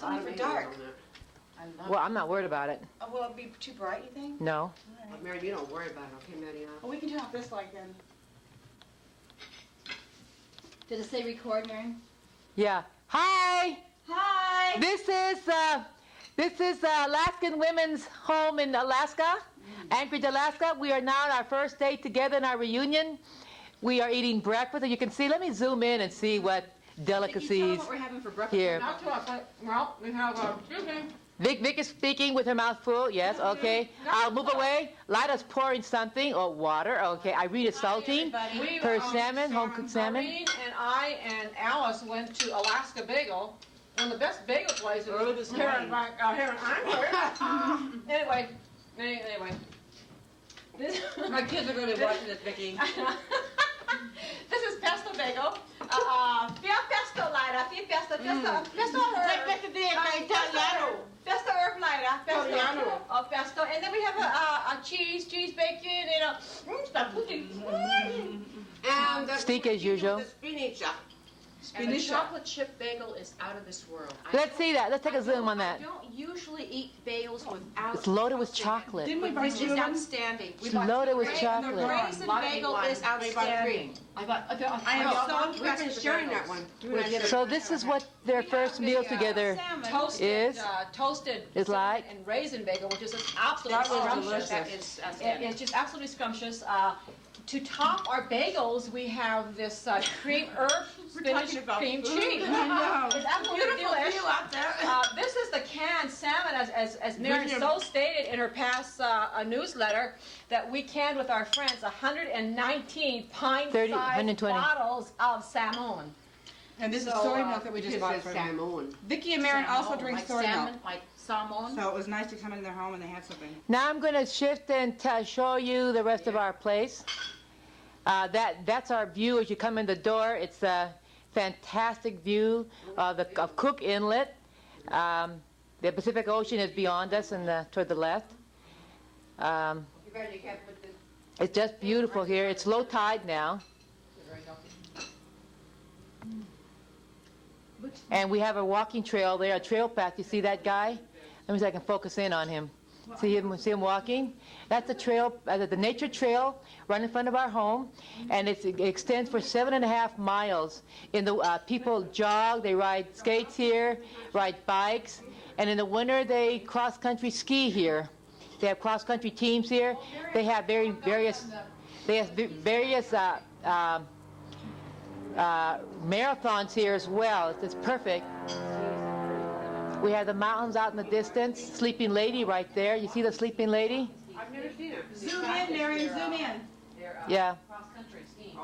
only for dark. Well, I'm not worried about it. Will it be too bright, you think? No. Well, Marion, you don't worry about it, okay, Marion? Well, we can turn off this light then. Does it say record, Marion? Yeah. Hi. Hi! This is Alaskan Women's Home in Alaska, Anchorage, Alaska. We are now on our first day together in our reunion. We are eating breakfast, and you can see. Let me zoom in and see what delicacies What we're having for breakfast? here. Not to us, well, we have, excuse me. Vic is speaking with her mouth full. Yes, okay. I'll move away. Lida's pouring something. Oh, water. Okay. Irene is salting her salmon, home-cooked salmon. Maureen and I and Alice went to Alaska Bagel, one of the best bagel places here in Anchorage. Anyway. My kids are going to be watching this, Vickie. This is pesto bagel. Fia pesto, Lida. Fia pesto. Pesto herb. Pesto herb, Lida. Pesto. Oh, pesto. And then we have a cheese bacon, and And the Steak as usual. The spinach. And the chocolate chip bagel is out of this world. Let's see that. Let's take a zoom on that. I don't usually eat bagels without. It's loaded with chocolate. Didn't we buy This two is of them? outstanding. It's loaded with The chocolate. raisin bagel is outstanding. I am so impressed. We've been sharing that one. So this is what their first meal together is. Toasted Is like. and raisin bagel, which is just absolutely scrumptious. That is outstanding. It's just absolutely scrumptious. To top our bagels, we have this cream herb spinach cream cheese. It's absolutely delish. This is the canned salmon, as Marion so stated in her past newsletter, that we canned with our friends 119 pint-sized 120. bottles of salmon. And this is soy milk that we just bought from salmon. Vickie and Marion also drink like soy salmon, milk. like salmon. So it was nice to come in their home and they had something. Now I'm going to shift and show you the rest of our place. That's our view as you come in the door. It's a fantastic view of Cook Inlet. The Pacific Ocean is beyond us and toward the left. It's just beautiful here. It's low tide now. And we have a walking trail there, a trail path. You see that guy? Let me see if I can focus in on him. See him walking? That's the trail, the nature trail right in front of our home, and it extends for 7.5 miles. People jog, they ride skates here, ride bikes, and in the winter they cross-country ski here. They have cross-country teams here. They have various marathons here as well. It's perfect. We have the mountains out in the distance. Sleeping Lady right there. You see the Sleeping Lady? I've never seen her. Zoom in, Marion, zoom in. Yeah. Cross-country skiing.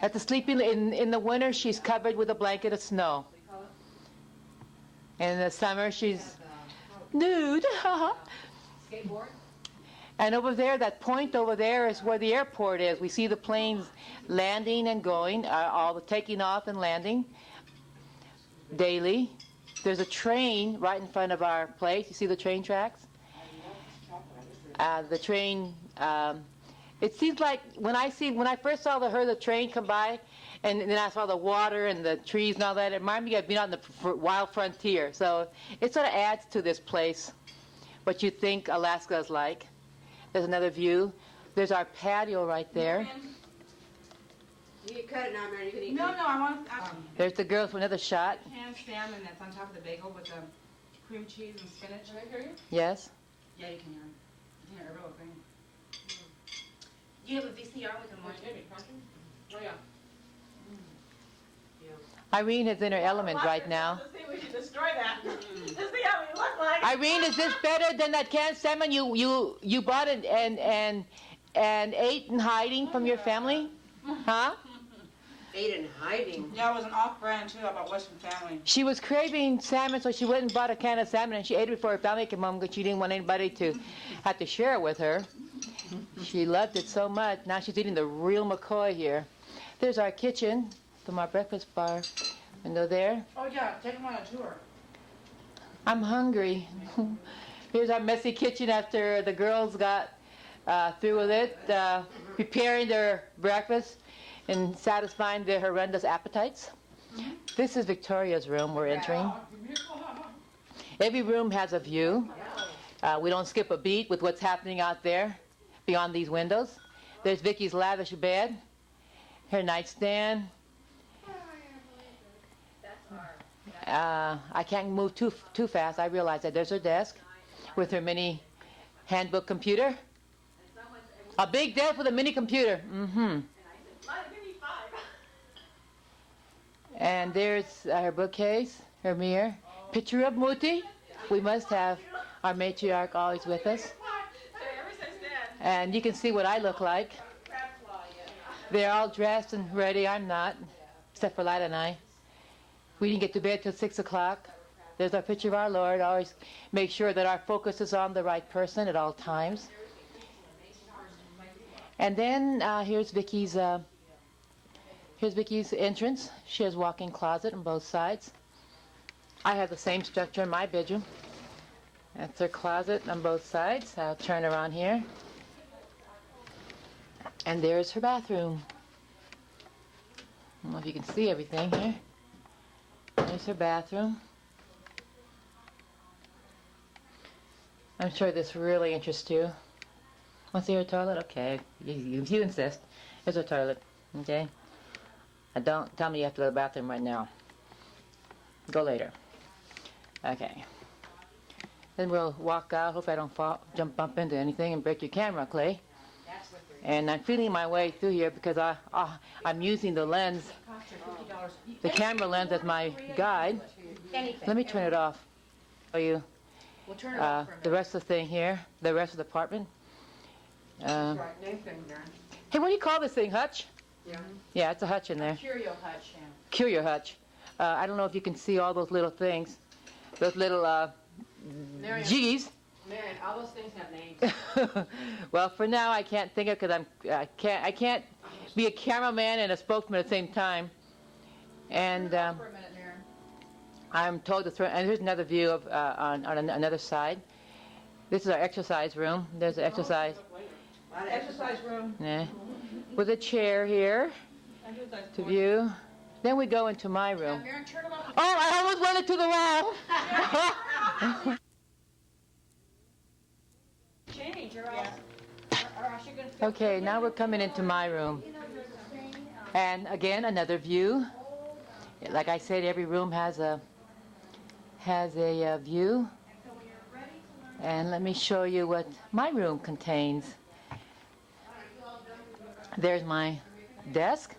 At the Sleeping in the winter, she's covered with a blanket of snow. And in the summer, she's nude. Skateboard? And over there, that point over there is where the airport is. We see the planes landing and going, all the taking off and landing daily. There's a train right in front of our place. You see the train tracks? The train, it seems like when I first saw the train come by, and then I saw the water and the trees and all that, it reminded me of being on the wild frontier. So it sort of adds to this place, what you think Alaska is like. There's another view. There's our patio right there. You can cut it now, Marion. You can eat No, it. I want There's the girls for another shot. canned salmon that's on top of the bagel with the cream cheese and spinach. Can I hear you? Yes? Yeah, you can hear it. You can hear it real green. Do you have a VCR we can watch it? Oh, yeah. Irene is in her element right now. Let's see if we can destroy that. Let's see how we look like. Irene, is this better than that canned salmon you bought and ate in hiding from your family? Huh? Ate in hiding. Yeah, it was an off-brand too about Western Family. She was craving salmon, so she went and bought a can of salmon, and she ate it before her family came home because she didn't want anybody to have to share it with her. She loved it so much. Now she's eating the real McCoy here. There's our kitchen from our breakfast bar. Window there. Oh yeah, take them on a tour. I'm hungry. Here's our messy kitchen after the girls got through with it, preparing their breakfast and satisfying their horrendous appetites. This is Victoria's room we're entering. Every room has a view. We don't skip a beat with what's happening out there beyond these windows. There's Vickie's lavish bed, her nightstand. I can't move too fast. I realize that. There's her desk with her mini handbook computer. A big desk with a mini computer. And there's her bookcase, her mirror. Picture of Muti. We must have our matriarch always with us. And you can see what I look like. They're all dressed and ready. I'm not, except for Liada and I. We didn't get to bed till 6 o'clock. There's our picture of our Lord. Always make sure that our focus is on the right person at all times. And then here's Vickie's entrance. She has walk-in closet on both sides. I have the same structure in my bedroom. That's her closet on both sides. I'll turn around here. And there's her bathroom. I don't know if you can see everything here. There's her bathroom. I'm sure this really interests you. Want to see her toilet? Okay, you insist. Here's her toilet, okay? Don't tell me you have to go to the bathroom right now. Go later. Okay. Then we'll walk out. Hope I don't bump into anything and break your camera, Clay. And I'm feeling my way through here because I'm using the lens, the camera lens as my guide. Let me turn it off. Show you the rest of the thing here, the rest of the apartment. Hey, what do you call this thing, hutch? Yeah, it's a hutch in there. Curio hutch, yeah. Curio hutch. I don't know if you can see all those little things, those little G's. Marion, all those things have names. Well, for now I can't think of because I can't be a cameraman and a spokesman at the same time. And For a minute, Marion. I'm told to throw. And here's another view of on another side. This is our exercise room. There's an exercise. Exercise room. Yeah. With a chair here to view. Then we go into my room. Marion, turn them off. Oh, I almost went into the well. Change, or else you're going to feel Okay, now we're coming into my room. And again, another view. Like I said, every room has a view. And let me show you what my room contains. There's my desk,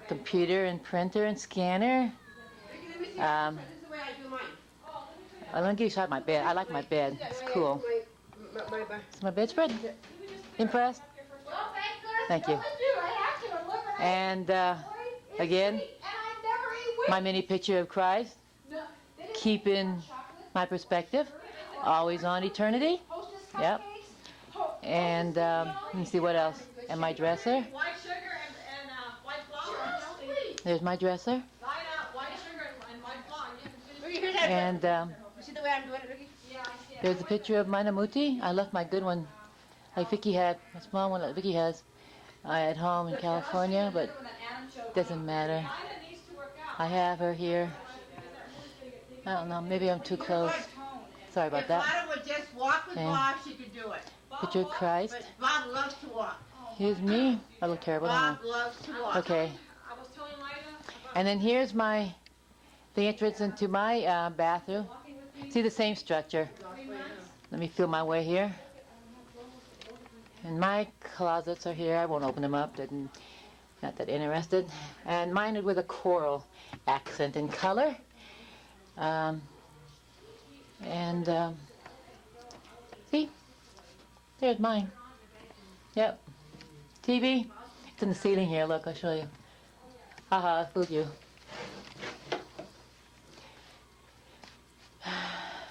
computer and printer and scanner. Let me give you a shot of my bed. I like my bed. It's cool. Is my bedspread? Impressed? Thank you. And again, my mini picture of Christ. Keeping my perspective. Always on eternity. Yep. And let me see what else. And my dresser. White sugar and white flour. There's my dresser. White sugar and white flour. And See the way I'm doing it, Ricky? there's a picture of my Namuti. I left my good one, like Vickie had, a small one that Vickie has, at home in California, but doesn't matter. I have her here. I don't know, maybe I'm too close. Sorry about that. If Lada would just walk with And Bob, she could do it. picture of Christ. But Bob loves to walk. Here's me. I look terrible, don't Bob loves to walk. I? Okay. And then here's the entrance into my bathroom. See the same structure. Let me feel my way here. And my closets are here. I won't open them up. Not that interested. And mine is with a coral accent in color. See? There's mine. Yep. TV. It's in the ceiling here. Look, I'll show you. Haha, fooled you.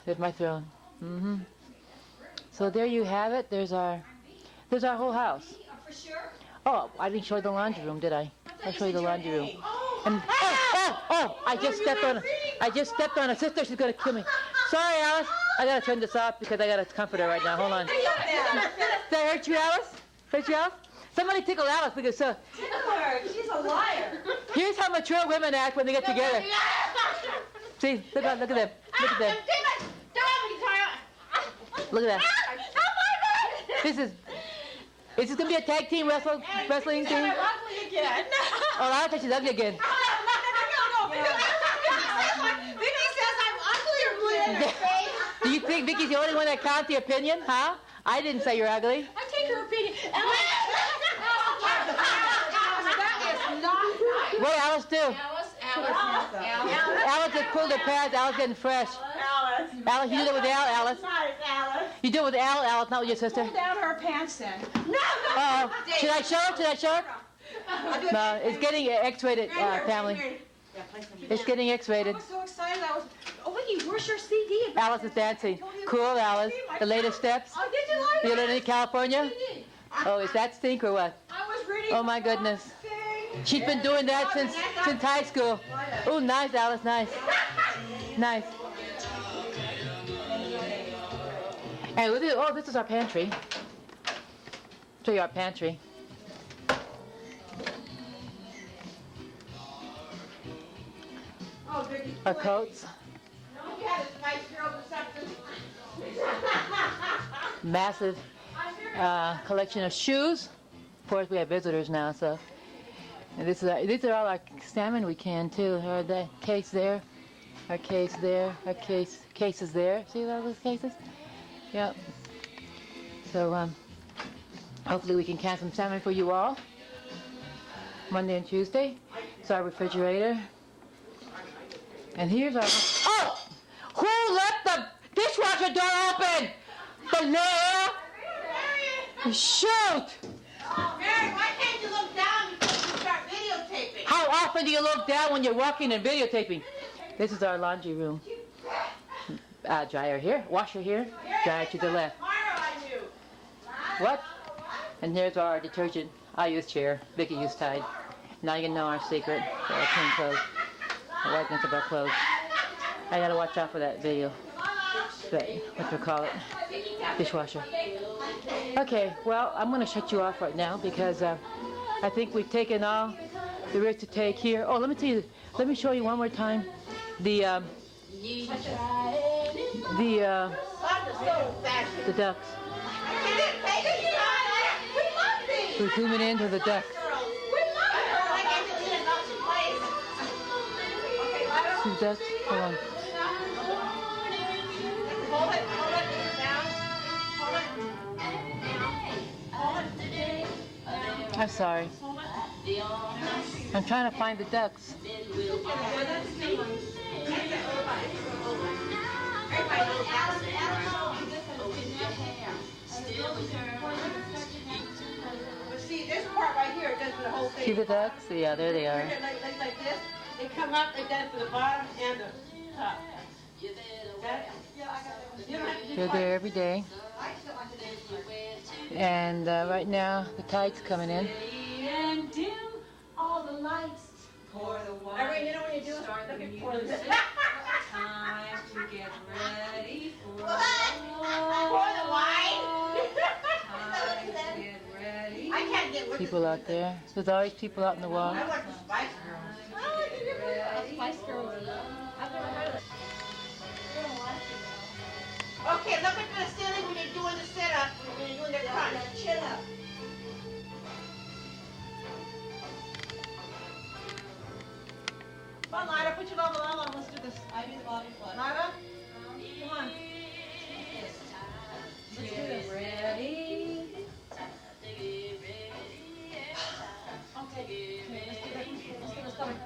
There's my throne. So there you have it. There's our whole house. Oh, I didn't show you the laundry room, did I? I'll show you the laundry room. And I just stepped on a sister. She's gonna kill me. Sorry, Alice. I gotta turn this off because I gotta comfort her right now. Hold on. Did I hurt you, Alice? Hurt you, Alice? Somebody tickle Alice because She's a liar. here's how mature women act when they get together. See, look at them. Look at that. Look at that. This is this gonna be a tag team wrestling team? Ugly again. Oh, I thought she's ugly again. No. Vickie says I'm ugly or blue in her face. Do you think Vickie's the only one that counts the opinion? Huh? I didn't say you're ugly. I take her opinion. That is not right. What did Alice do? Alice just pulled her pads. Alice getting fresh. Alice. Alice, you do it with Alice. Nice, Alice. You do it with Alice, not with your sister. Pull down her pants then. Uh-oh. Should I show her? Should I show her? No, it's getting X-rated, family. It's getting X-rated. I was so excited. Oh, Vickie, where's your CD? Alice is dancing. Cool, Alice. The latest steps. Oh, did you like You it? learned in California? Oh, is that stink or what? I was reading. Oh my goodness. She's been doing that since high school. Oh, nice, Alice, nice. Nice. Hey, this is our pantry. Show you our pantry. Our coats. Massive collection of shoes. Of course, we have visitors now, so. And these are all our salmon we can too. Our case there, our case there, our cases there. See all those cases? Yep. So hopefully we can can some salmon for you all. Monday and Tuesday. It's our refrigerator. And here's our. Oh! Who left the dishwasher door open? The law? Shoot! Mary, why can't you look down before you start videotaping? How often do you look down when you're walking and videotaping? This is our laundry room. Dryer here, washer here, dryer to the left. What? And here's our detergent. I use chair, Vickie used Tide. Now you know our secret for our clean clothes, the whiteness of our clothes. I gotta watch out for that video. What do we call it? Dishwasher. Okay, well, I'm gonna shut you off right now because I think we've taken all there is to take here. Oh, let me show you one more time the ducks. We're zooming into the ducks. See the ducks? Hold on. Hold it down. Hold it. I'm sorry. I'm trying to find the ducks. But see, this part right here does for the whole thing. See the ducks? Yeah, there they are. Like this. They come up, they done for the bottom and the top. They're there every day. And right now, the tide's coming in. And dim all the lights. Pour the wine. Irene, you know when you do Start the it? music. Time to get ready for Pour the wine. Time to get ready. I can't get with People out there. There's always people out in the wall. I like the Spice Girls. Spice Girls. I've never heard of it. Okay, look at the ceiling when you're doing the sit-up, when you're doing the crunch. Chin up. Come on, Liada, put your level on. Let's do this. I do the body flush. Liada? Come on. Let's do this. Ready. Okay, let's do the stomach.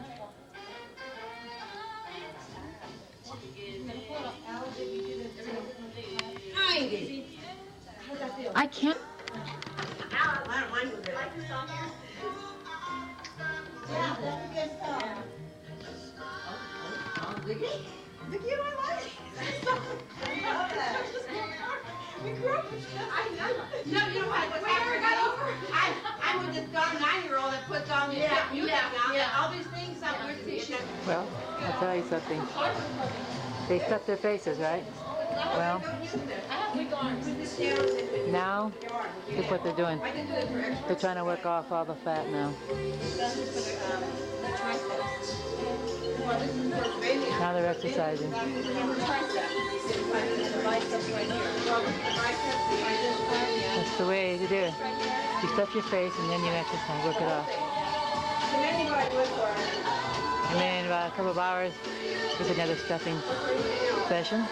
I can't. I don't mind with it. Vickie, you don't like it. We grew up with this. I know. No, you know what? What's happening? I'm with this dumb 9-year-old that puts on the music now. All these things that we're teaching. Well, I'll tell you something. They stuff their faces, right? Well, now, look what they're doing. They're trying to work off all the fat now. Well, this is for baby. Now they're exercising. And the biceps right here. That's the way to do it. You stuff your face and then you exercise, work it off. And then about a couple of hours, there's another stuffing session.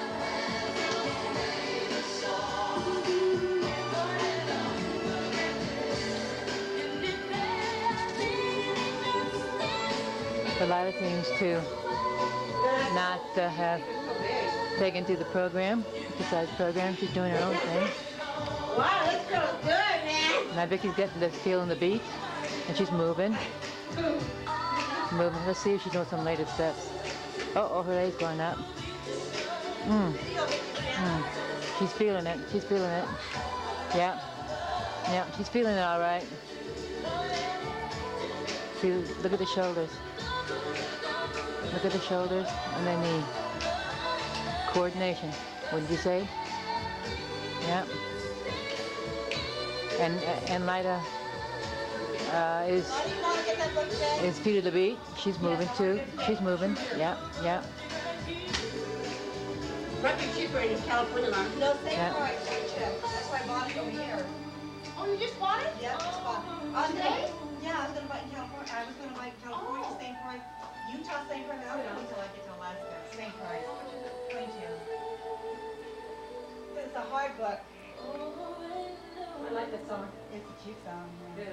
But Liada seems to not have taken to the program, exercise program. She's doing her own thing. Wow, this feels good, man. Now Vickie's getting the feeling the beat, and she's moving. Moving. Let's see if she knows some later steps. Oh, her leg's going up. She's feeling it. She's feeling it. Yeah. Yeah, she's feeling it all right. See, look at the shoulders. Look at the shoulders and the knee. Coordination. What did you say? Yeah. And Liada is feet of the beat. She's moving too. She's moving. Yeah, yeah. Might be cheaper in California, man. No, same Yeah. price. That's why I bought it over here. Oh, you just bought it? Yeah, just bought it. Today? Yeah, I was gonna buy it in California. I was gonna buy it in California, same price. Utah, same price. I don't know until I get to Alaska. Same price. 22. It's a hard book. I like that song. It's a cute song. Yeah.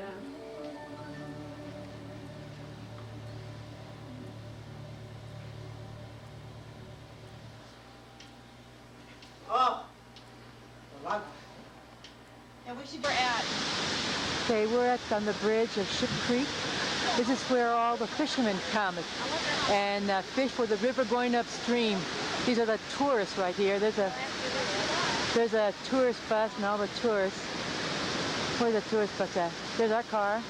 Oh. I love And we should be at. Okay, we're on the bridge of Ship Creek. This is where all the fishermen come and fish for the river going upstream. These are the tourists right here. There's a tourist bus and all the tourists. Where's the tourist bus at? There's our car.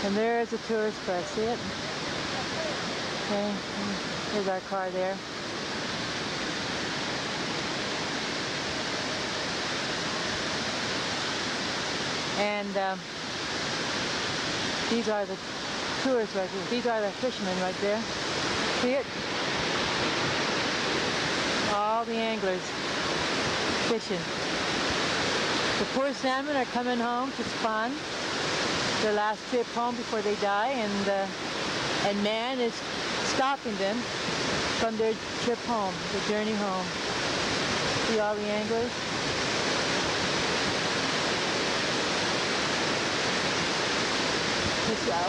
And there's the tourist bus. See it? Okay. There's our car there. And these are the tourists right here. These are the fishermen right there. See it? All the anglers fishing. The poor salmon are coming home to spawn. Their last trip home before they die, and man is stopping them from their trip home, their journey home. See all the anglers?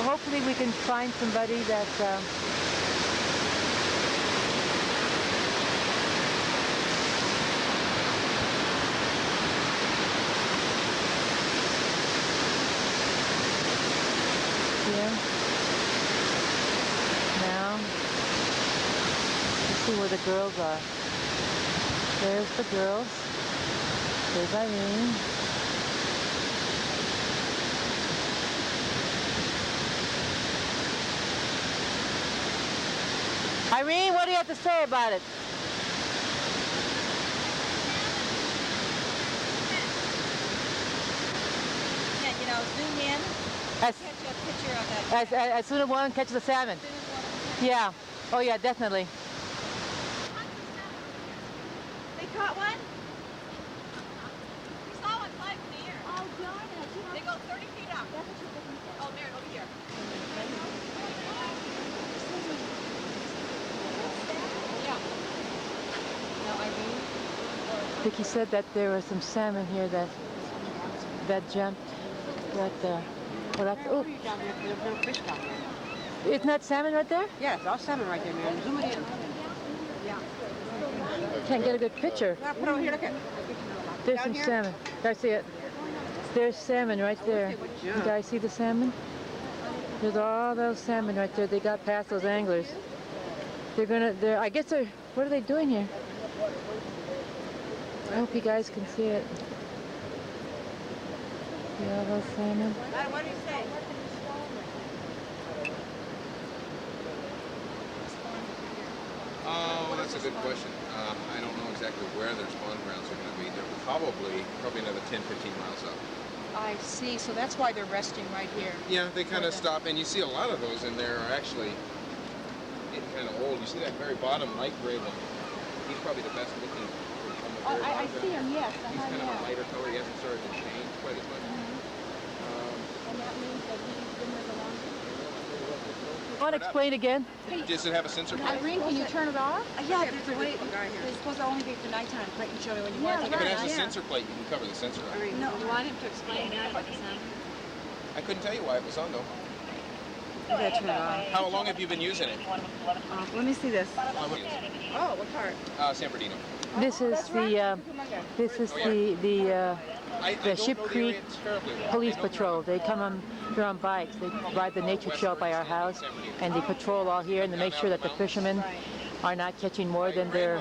Hopefully we can find somebody that yeah. Now let's see where the girls are. There's the girls. There's Irene. Irene, what do you have to say about it? Yeah, zoom in. As, Catch a picture of that. as soon as one catches a salmon. Yeah. Oh yeah, definitely. They caught one? We saw one fly from the air. Oh, darn it. They go 30 feet up. Oh, Marion, over here. Yeah. Now, Irene. Vickie said that there were some salmon here that jumped. Oh, There's no fish down there. isn't that salmon right there? Yeah, it's all salmon right there, man. Zoom it in. Can't get a good picture. Now, put over here, look at. There's Down some here? salmon. I see it. There's salmon right there. You guys see the salmon? There's all those salmon right there. They got past those anglers. I guess what are they doing here? I hope you guys can see it. See all those salmon? What do you say? Oh, that's a good question. I don't know exactly where their spawn grounds are going to be. They're probably another 10, 15 miles up. I see, so that's why they're resting right here. Yeah, they kind of stop, and you see a lot of those in there are actually getting kind of old. You see that very bottom light gray one? He's probably the best looking from the very I bottom. see him, yes. He's kind of a lighter color. He hasn't started to change quite as much. And that means that he's been there the longest. Want to explain again? Does it have a sensor plate? Irene, can you turn it off? Yeah, there's a way. It's supposed to only be for nighttime. Frank can show me when you want to If take it it has a out. sensor plate, you can cover the sensor up. No, You want him to explain that about the sun? I couldn't tell you why it was on though. you gotta turn it off. How long have you been using it? Let me see this. Oh, what part? San Bernardino. This is the I Ship don't know the Creek area terribly well. Police I know Patrol. They come on, they're on bikes. They ride the nature trail by our house, and they patrol all here, and they make sure that the fishermen are not catching more than their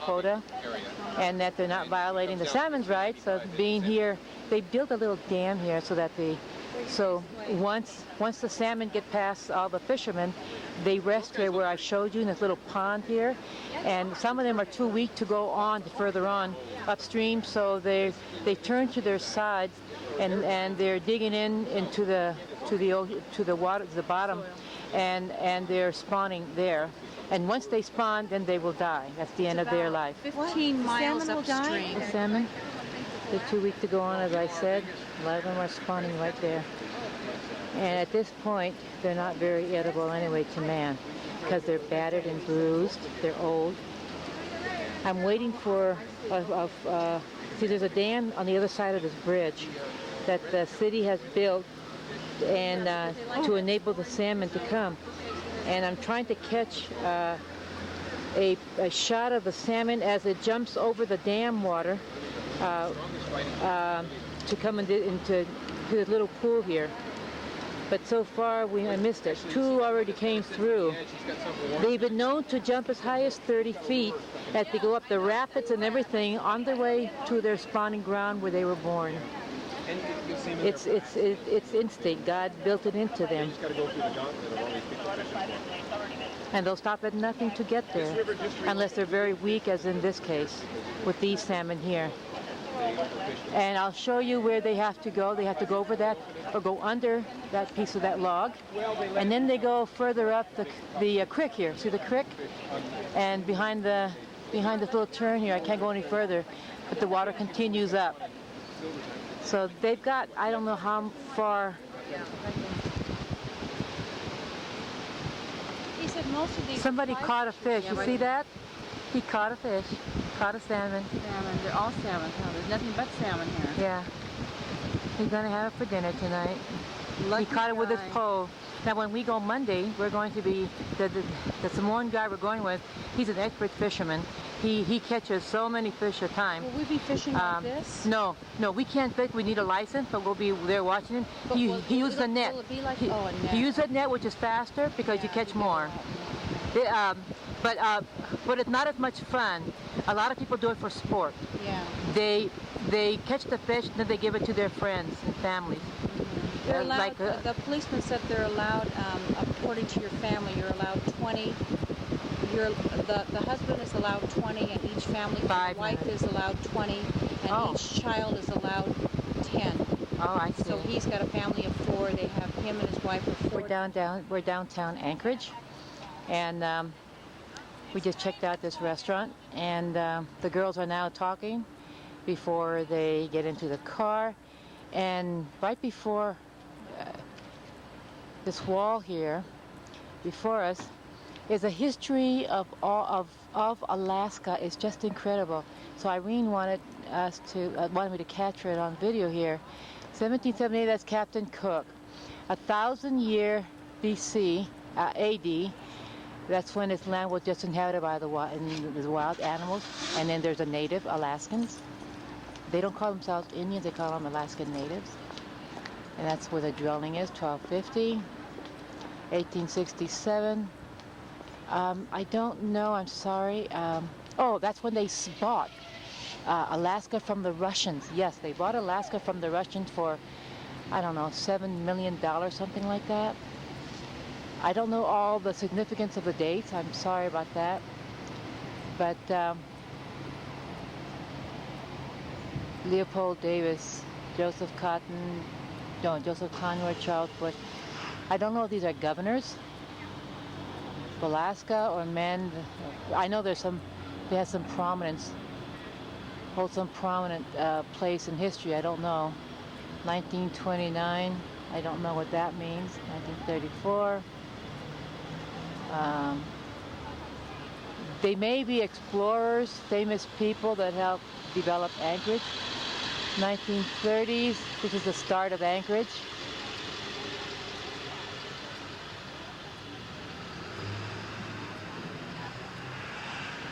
quota, area. and that they're not violating the salmon's rights of being here. They built a little dam here so that once the salmon get past all the fishermen, they rest here where I showed you in this little pond here, and some of them are too weak to go on further on upstream, so they turn to their sides and they're digging into the water, to the bottom, and they're spawning there. And once they spawn, then they will die. That's the end of their life. 15 miles upstream. The salmon, they're too weak to go on, as I said. A lot of them are spawning right there. And at this point, they're not very edible anyway to man, because they're battered and bruised. They're old. I'm waiting for, see, there's a dam on the other side of this bridge that the city has built and to enable the salmon to come. And I'm trying to catch a shot of the salmon as it jumps over the dam water to come into this little pool here. But so far, I missed it. Two already came through. They've been known to jump as high as 30 feet as they go up the rapids and everything on their way to their spawning ground where they were born. It's instinct. God built it into them. And they'll stop at nothing to get there, unless they're very weak, as in this case, with these salmon here. And I'll show you where they have to go. They have to go over that, or go under that piece of that log, and then they go further up the creek here. See the creek? And behind this little turn here, I can't go any further, but the water continues up. So they've got, I don't know how far. He said most of these. Somebody caught a fish. You see that? He caught a fish. Caught a salmon. Salmon. They're all salmon. Huh? There's nothing but salmon here. Yeah. He's gonna have it for dinner tonight. Lucky He caught it with his guy. pole. Now when we go Monday, we're going to be, the Samoan guy we're going with, he's an expert fisherman. He catches so many fish at a time. Will we be fishing like this? No, we can't fish. We need a license, but we'll be there watching him. He uses a net. Will it be like, He uses a net, which is faster because you catch more. But it's not as much fun. A lot of people do it for sport. Yeah. They catch the fish and then they give it to their friends and families. They're allowed, like, the policeman said they're allowed, according to your family, you're allowed 20. The husband is allowed 20, and each family, the wife is allowed 20, and each child is allowed 10. Oh, I see. So he's got a family of 4. They have him and his wife of 4. We're downtown Anchorage, and we just checked out this restaurant, and the girls are now talking before they get into the car, and right before this wall here before us is a history of Alaska. It's just incredible. So Irene wanted me to capture it on video here. 1778, that's Captain Cook. 1,000-year BC, AD, that's when this land was just inhabited by the wild animals. And then there's the native Alaskans. They don't call themselves Indians, they call them Alaskan natives. And that's where the dwelling is, 1250, 1867. I don't know, I'm sorry. That's when they bought Alaska from the Russians. Yes, they bought Alaska from the Russians for, I don't know, $7 million, something like that. I don't know all the significance of the dates. I'm sorry about that. But Leopold Davis, Joseph Conrad, Charles Bush. I don't know if these are governors. Alaska or men. I know they have some prominence, hold some prominent place in history. I don't know. 1929, I don't know what that means. 1934. They may be explorers, famous people that helped develop Anchorage. 1930s, this is the start of Anchorage.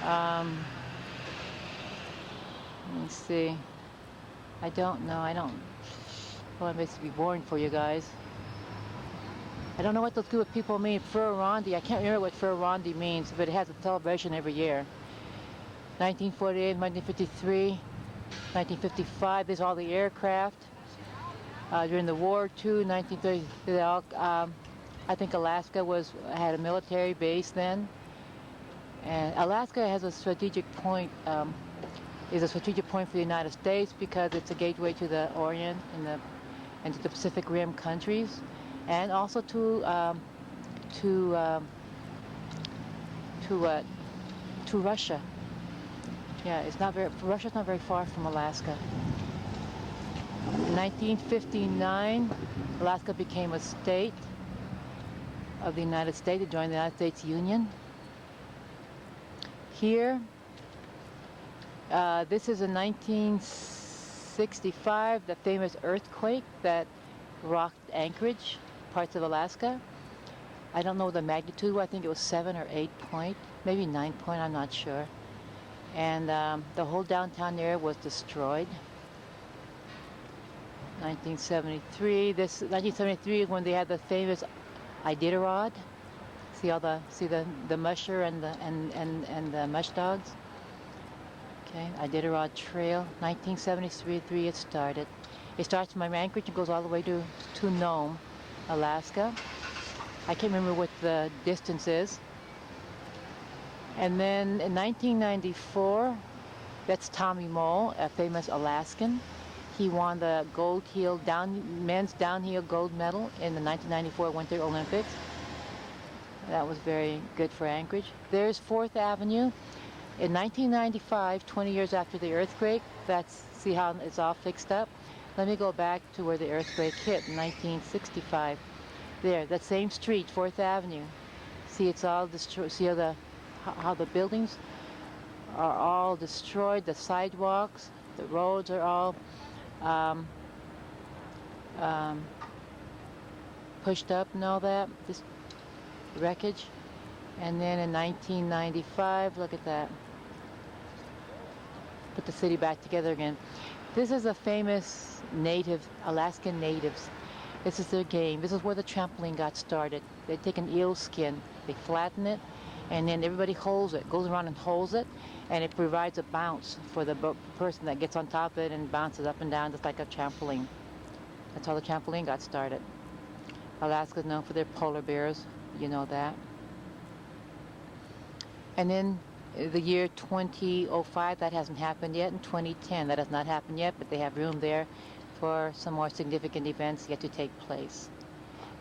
Let me see. I don't know. Well, it makes me boring for you guys. I don't know what those group of people mean. Furrondi. I can't remember what Furrondi means, but it has a celebration every year. 1948, 1953, 1955. There's all the aircraft. During the war, too, 1930. I think Alaska had a military base then. And Alaska has a strategic point. Is a strategic point for the United States because it's a gateway to the Orient and to the Pacific Rim countries, and also to Russia. Yeah, Russia's not very far from Alaska. In 1959, Alaska became a state of the United States. It joined the United States Union. Here, this is in 1965, the famous earthquake that rocked Anchorage, parts of Alaska. I don't know the magnitude. I think it was 7 or 8 point, maybe 9 point, I'm not sure. And the whole downtown area was destroyed. 1973. 1973 is when they had the famous Iditarod. See the musher and the mush dogs. Okay, Iditarod Trail. 1973 it started. It starts from Anchorage and goes all the way to Nome, Alaska. I can't remember what the distance is. And then in 1994, that's Tommy Moll, a famous Alaskan. He won the men's downhill gold medal in the 1994 Winter Olympics. That was very good for Anchorage. There's 4th Avenue. In 1995, 20 years after the earthquake, see how it's all fixed up? Let me go back to where the earthquake hit in 1965. There, that same street, 4th Avenue. See, it's all destroyed. See how the buildings are all destroyed, the sidewalks, the roads are all pushed up and all that, this wreckage. And then in 1995, look at that. Put the city back together again. This is a famous Alaskan natives. This is their game. This is where the trampoline got started. They take an eel skin, they flatten it, and then everybody holds it, goes around and holds it, and it provides a bounce for the person that gets on top of it and bounces up and down just like a trampoline. That's how the trampoline got started. Alaska is known for their polar bears. You know that. And then the year 2005, that hasn't happened yet. In 2010, that has not happened yet, but they have room there for some more significant events yet to take place.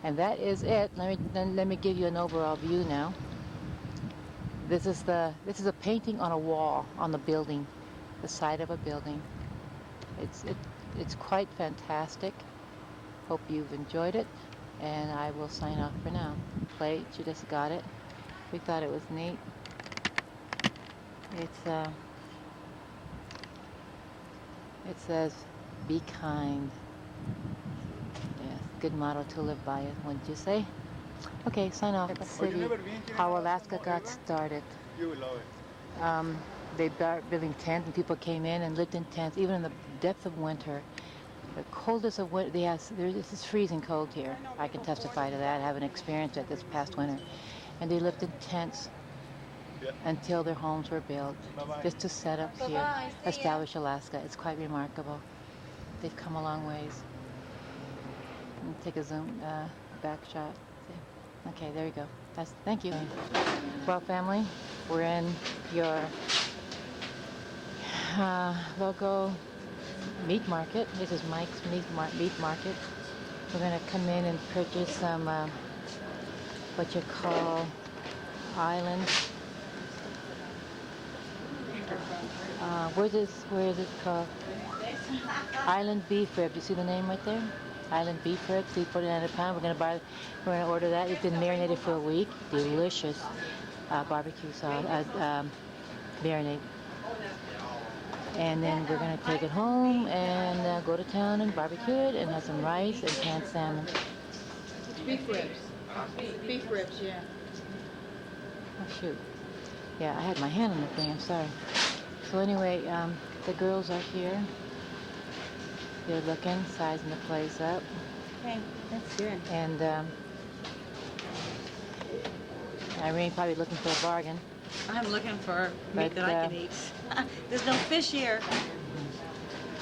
And that is it. Let me give you an overall view now. This is a painting on a wall on the building, the side of a building. It's quite fantastic. Hope you've enjoyed it, and I will sign off for now. Plate, you just got it. We thought it was neat. It says, "Be kind." Yes, good motto to live by, wouldn't you say? Okay, sign off. City, how Alaska got started. You will love it. They started building tents, and people came in and lived in tents, even in the depth of winter. The coldest of winter, it's freezing cold here. I can testify to that. I haven't experienced it this past winter. And they lived in tents until their homes were built, just to set up here, establish Alaska. It's quite remarkable. They've come a long ways. Let me take a zoom back shot. See? Okay, there you go. Thank you. Well, family, we're in your local meat market. This is Mike's meat market. We're going to come in and purchase some what you call Island. Where is it called? Island beef ribs. You see the name right there? Island beef ribs, $3.49 a pound. We're gonna order that. It's been marinated for a week. Delicious barbecue sauce, marinade. And then we're gonna take it home and go to town and barbecue it and have some rice and canned salmon. Beef ribs. Beef ribs, yeah. Oh shoot. Yeah, I had my hand on the thing. I'm sorry. So anyway, the girls are here. They're looking, sizing the place up. Okay, that's good. And Irene probably looking for a bargain. I'm looking for meat But, that I can eat. There's no fish here.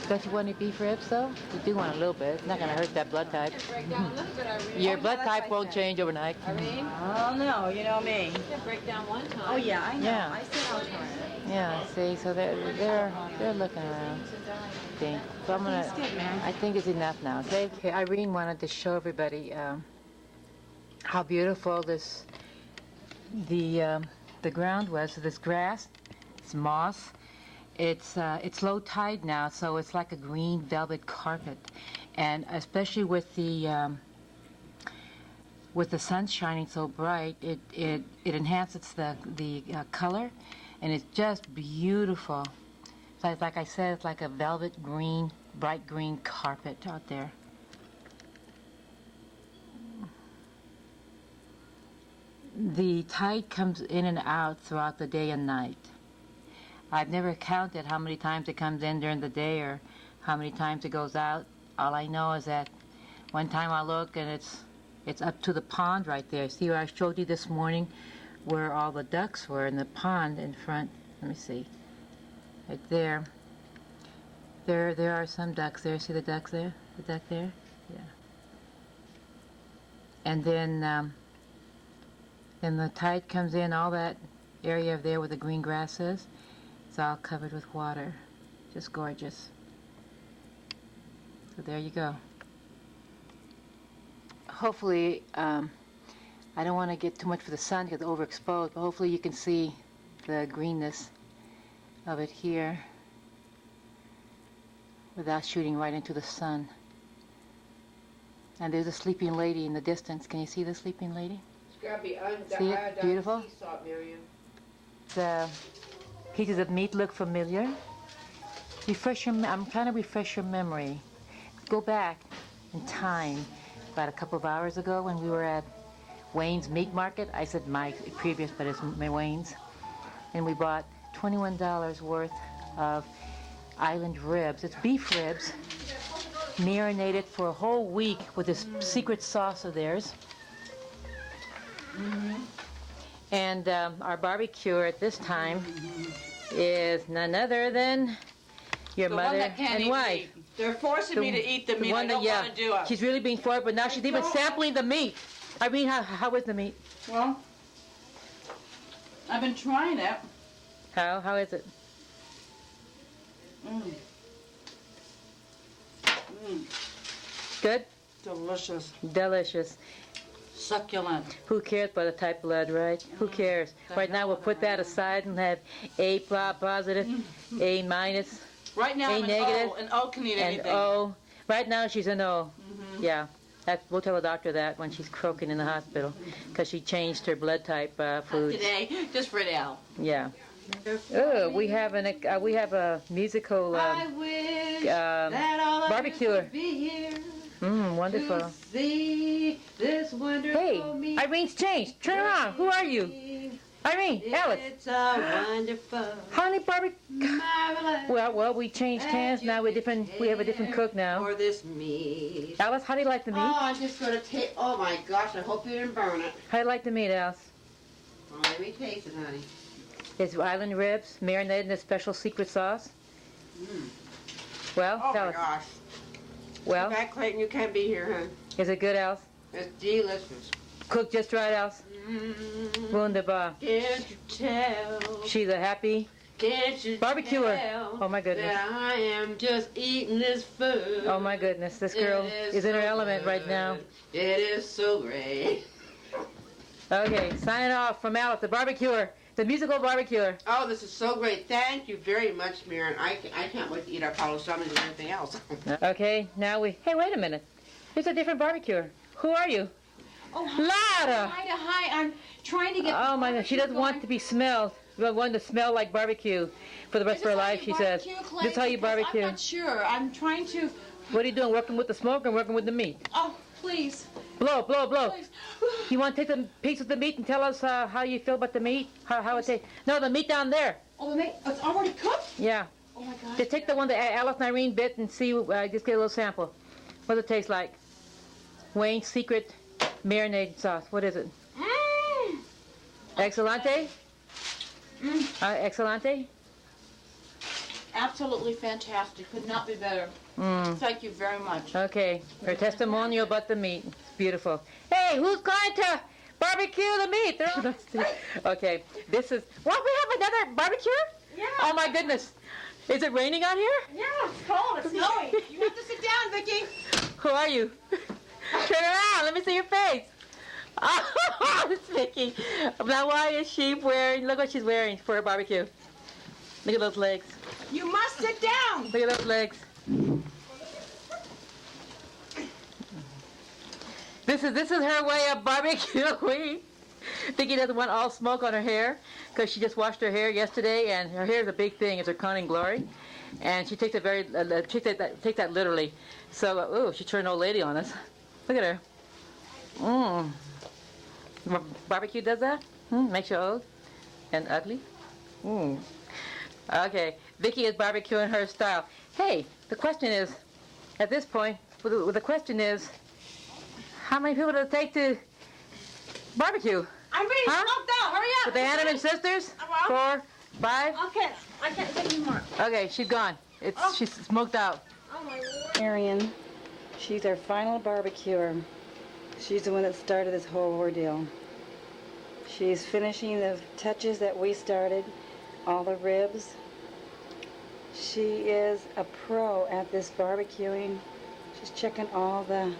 Don't you want any beef ribs though? You do want a little bit. It's not going to hurt that blood type. Break down a little bit, Irene. Your blood type won't change overnight. Irene, Oh no, you know me. you break down one time. Oh yeah, I know. Yeah. I said I'll try it. Yeah, see, so they're looking around. I think. So I'm gonna. That's good, man. I think it's enough now. Okay. Okay, Irene wanted to show everybody how beautiful the ground was. So this grass, it's moss. It's low tide now, so it's like a green velvet carpet, and especially with the sun shining so bright, it enhances the color, and it's just beautiful. Like I said, it's like a velvet green, bright green carpet out there. The tide comes in and out throughout the day and night. I've never counted how many times it comes in during the day or how many times it goes out. All I know is that one time I look and it's up to the pond right there. See where I showed you this morning where all the ducks were in the pond in front. Let me see. Right there. There are some ducks there. See the ducks there? The duck there? Yeah. And then the tide comes in, all that area there where the green grass is. It's all covered with water. Just gorgeous. So there you go. Hopefully, I don't want to get too much for the sun because it's overexposed, but hopefully you can see the greenness of it here without shooting right into the sun. And there's a sleeping lady in the distance. Can you see the sleeping lady? It's gotta be See it? Beautiful? sea salt, Marion. The pieces of meat look familiar. I'm trying to refresh your memory. Go back in time about a couple of hours ago when we were at Wayne's Meat Market. I said my previous, but it's Wayne's. And we bought $21 worth of island ribs. It's beef ribs, marinated for a whole week with this secret sauce of theirs. And our barbecue at this time is none other than your mother and wife. They're forcing me to eat the meat. I don't want to do it. She's really being forced, but now she's even sampling the meat. I mean, how is the meat? Well, I've been trying it. How is it? Good? Delicious. Delicious. Succulent. Who cares about the type of blood, right? Who cares? Right now we'll put that aside and have A positive, A minus, Right now A I'm an negative, O, and O can eat and anything. O. Right now she's an O. Yeah. We'll tell the doctor that when she's croaking in the hospital because she changed her blood type foods. Today, just for now. Yeah. Oh, we have a musical barbecuer. Wonderful. See this wonderful Hey, Irene's changed. Turn around. Who are you? Irene, Alice. It's a wonderful, Honey barbecue. marvelous. Well, we changed hands now. We have a different cook now. For this meat. Alice, how do you like the meat? Oh, I'm just gonna take. Oh my gosh! I hope you didn't burn it. How do you like the meat, Alice? Oh, let me taste it, honey. It's island ribs, marinated in a special secret sauce. Well, Oh tell my us. gosh! Well, Back, Clayton, you can't be here, hon. is it good, Alice? It's delicious. Cooked just right, Alice? Wunderbar. Can't you tell? She's a happy Can't you barbecuer. tell Oh my goodness. that I am just eating this food? Oh my goodness, this girl is in her element right now. It is so great. Okay, signing off from Alice, the barbecuer, the musical barbecuer. Oh, this is so great. Thank you very much, Marion. I can't wait to eat our Palo Summers and everything else. Okay, now hey, wait a minute. Here's a different barbecuer. Who are you? Oh, Liada! Hi, I'm trying to get... Oh my God, she doesn't want to be smelled. She doesn't want to smell like barbecue for the rest of her life, she says. This is how you barbecue. I'm not sure. I'm trying to... What are you doing, working with the smoke or working with the meat? Oh, please. Blow, blow, blow. Please. You want to take a piece of the meat and tell us how you feel about the meat? How it tastes? No, the meat down there. Oh, the meat, it's already cooked? Yeah. Oh my gosh. Just take the one that Alice and Irene bit and see, just get a little sample. What does it taste like? Wayne's Secret Marinade Sauce. What is it? Mmm. Excelente? Excelente? Absolutely fantastic. Could not be better. Thank you very much. Okay. Her testimonial about the meat. It's beautiful. Hey, who's going to barbecue the meat? Okay. This is... What? We have another barbecue? Yeah. Oh my goodness. Is it raining out here? Yeah, it's cold. It's snowing. You have to sit down, Vickie. Who are you? Turn around. Let me see your face. Oh, it's Vickie. Now, why is she wearing... Look what she's wearing for a barbecue. Look at those legs. You must sit down. Look at those legs. This is her way of barbecuing. Vickie doesn't want all smoke on her hair because she just washed her hair yesterday, and her hair is a big thing. It's her crowning glory, and she takes it take that literally. So, ooh, she turned old lady on us. Look at her. Barbecue does that? Makes you old and ugly. Okay, Vickie is barbecuing her style. Hey, the question is, at this point, the question is, how many people does it take to barbecue? I'm being smoked out. Hurry up. With the Hanneman sisters? 4, 5? Okay, I can't take any more. Okay, she's gone. She's smoked out. Oh my Lord. Marion, she's our final barbecuer. She's the one that started this whole ordeal. She's finishing the touches that we started, all the ribs. She is a pro at this barbecuing. She's checking all the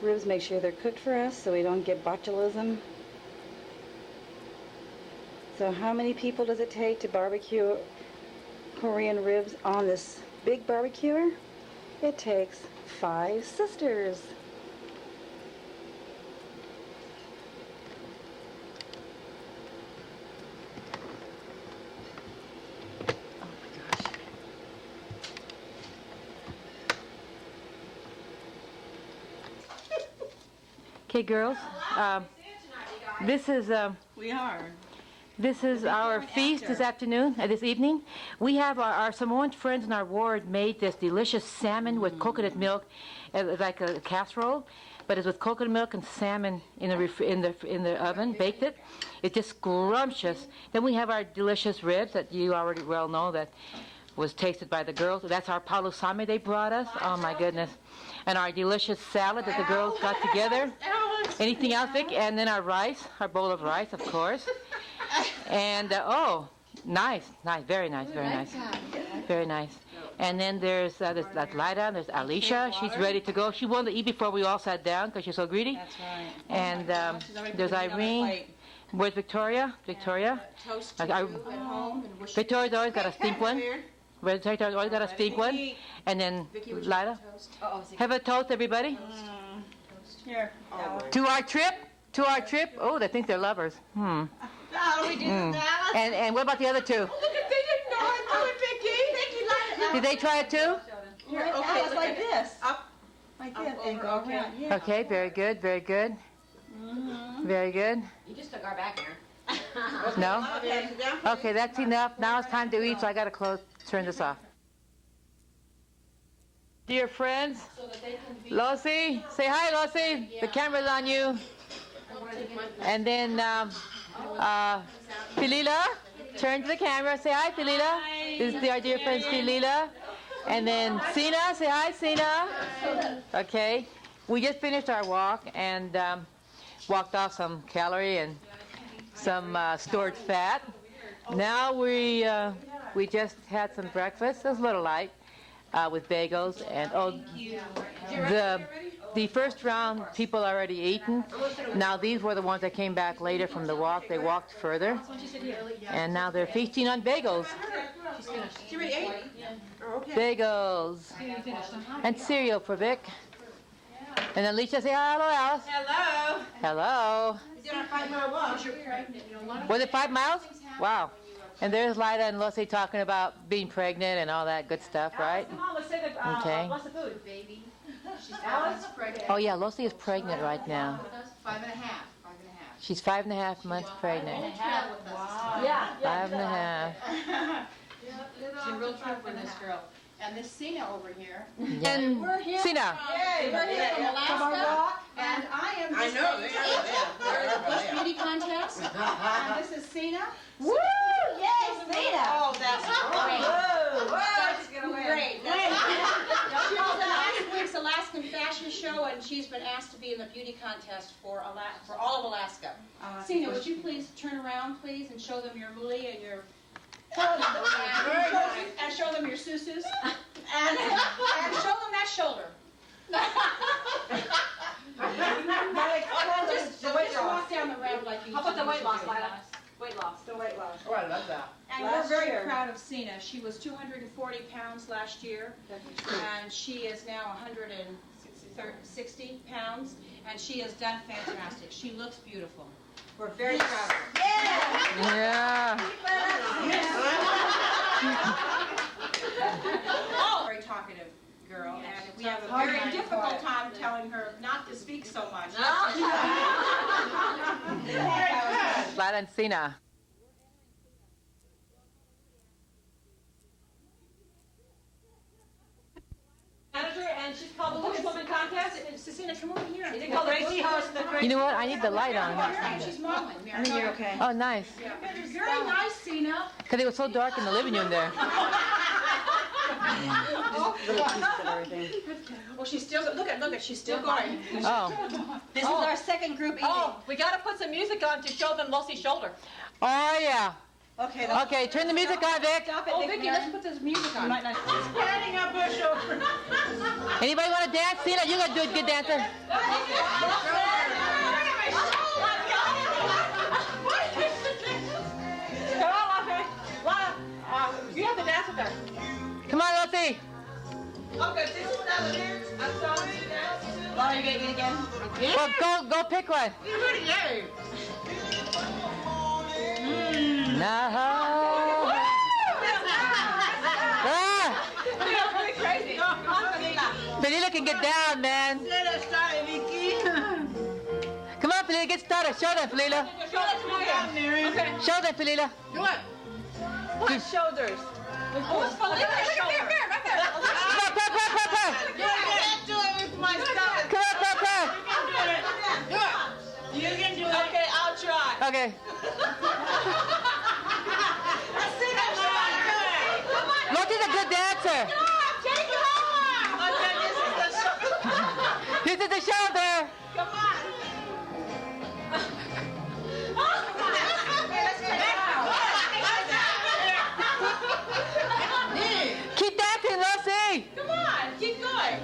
ribs, make sure they're cooked for us so we don't get botulism. So how many people does it take to barbecue Korean ribs on this big barbecuer? It takes 5 sisters. Okay, girls. This is This is our feast this afternoon, this evening. We have our Samoan friends in our ward made this delicious salmon with coconut milk, like a casserole, but it's with coconut milk and salmon in the oven. Baked it. It's just scrumptious. Then we have our delicious ribs that you already well know that was tasted by the girls. That's our palusame they brought us. Oh my goodness. And our delicious salad that the girls got together. Anything else, Vic? And then our rice, our bowl of rice, of course. And, oh, nice, very nice. Very nice. And then there's Liada, there's Alicia. She's ready to go. She wanted to eat before we all sat down because she's so greedy. That's right. And there's Irene. Where's Victoria? Victoria's always got a stink one. Victoria's always got a stink one. And then Liada. Have a toast, everybody. Here. To our trip. Oh, they think they're lovers. Oh, we do that. And what about the other two? Look, they didn't know how to do it, Vickie. Did they try it too? Here, okay, it's like this. Up. Like this, and go around. Yeah. Okay, very good. Very good. You just took our back here. No? Okay, that's enough. Now it's time to eat, so I got to turn this off. Dear friends, Losi, say hi, Losi. The camera's on you. And then Filila, turn to the camera. Say hi, Filila. This is our dear friend Filila. And then Sina, say hi, Sina. Okay. We just finished our walk and walked off some calorie and some stored fat. Now we just had some breakfast. It was a little light with bagels and the first round, people already eaten. Now these were the ones that came back later from the walk. They walked further. And now they're feasting on bagels. She already ate? Oh, okay. Bagels. And cereal for Vic. And then Alicia say, hello, Alice. Hello. Hello. We did our 5-mile walk. Was it 5 miles? Wow. And there's Liada and Lucy talking about being pregnant and all that good stuff, right? Come on, let's say that. Okay. What's the food? Baby. She's pregnant. Oh yeah, Lucy is pregnant right now. 5 and a half. She's 5.5 months pregnant. Yeah. 5.5. It's a real trip for this girl. And this Cena over here. And We're here. Sina. We're here from Alaska. And I am I this know, lady's they are, agent. they are. We're at the Bush Beauty Contest. And this is Cena. Woo! Yay, Zeta! Oh, that's great. Great. She was in last week's Alaskan fashion show, and she's been asked to be in the beauty contest for all of Alaska. Cena, would you please turn around, please, and show them your muli and your and show them your susus and show them that shoulder. Just walk down the ramp like you. How about the weight loss, do. Lila? Weight loss. The weight loss. Oh, I love that. And Last we're very year. proud of Cena. She was 240 pounds last year, and she is now 160 pounds, and she has done fantastic. She looks beautiful. We're very proud of her. Yeah. Very talkative girl, and we have a very difficult time telling her not to speak so much. Liada and Sina. Manager, and she's called the Bush Woman Contest. Cecina, come over here. They call the crazy horse the crazy. You know what? I need the light on. She's modeling. I think you're okay. Oh, nice. Very nice, Cena. Because it was so dark in the living room there. Little pieces of everything. Well, she's still, look at, she's still going. Oh. This is our second group eating. Oh, we gotta put some music on to show them Lucy's shoulder. Oh, yeah. Okay. Okay, turn the music on, Vic. Stop it, Oh, Vic, Vickie, Mary. let's put this music on. Standing up her shoulder. Anybody want to dance? Sina, you're a good dancer. Come on, Lucy. Lana, you have to dance with her. Come on, Lucy. Okay, this is another lyrics. I'm sorry. Laura, you gonna eat again? Well, go pick one. You already ate. Now. Ah, You're really crazy. Felila can get down, man. Let us start, Vickie. Come on, Felila, get started. Show them, Felila. Show that to Marion. Okay. Show them, Felila. Do it. What shoulders? Oh, it's for Lila. Right there. Come on, pop. You can't do it with my stomach. Come on, pop. Do it. You can do it. Okay, I'll try. Okay. Lucy's a good dancer. Okay, this is the shoulder. This is the shoulder. Come on. Keep dancing, Lucy. Come on, keep going.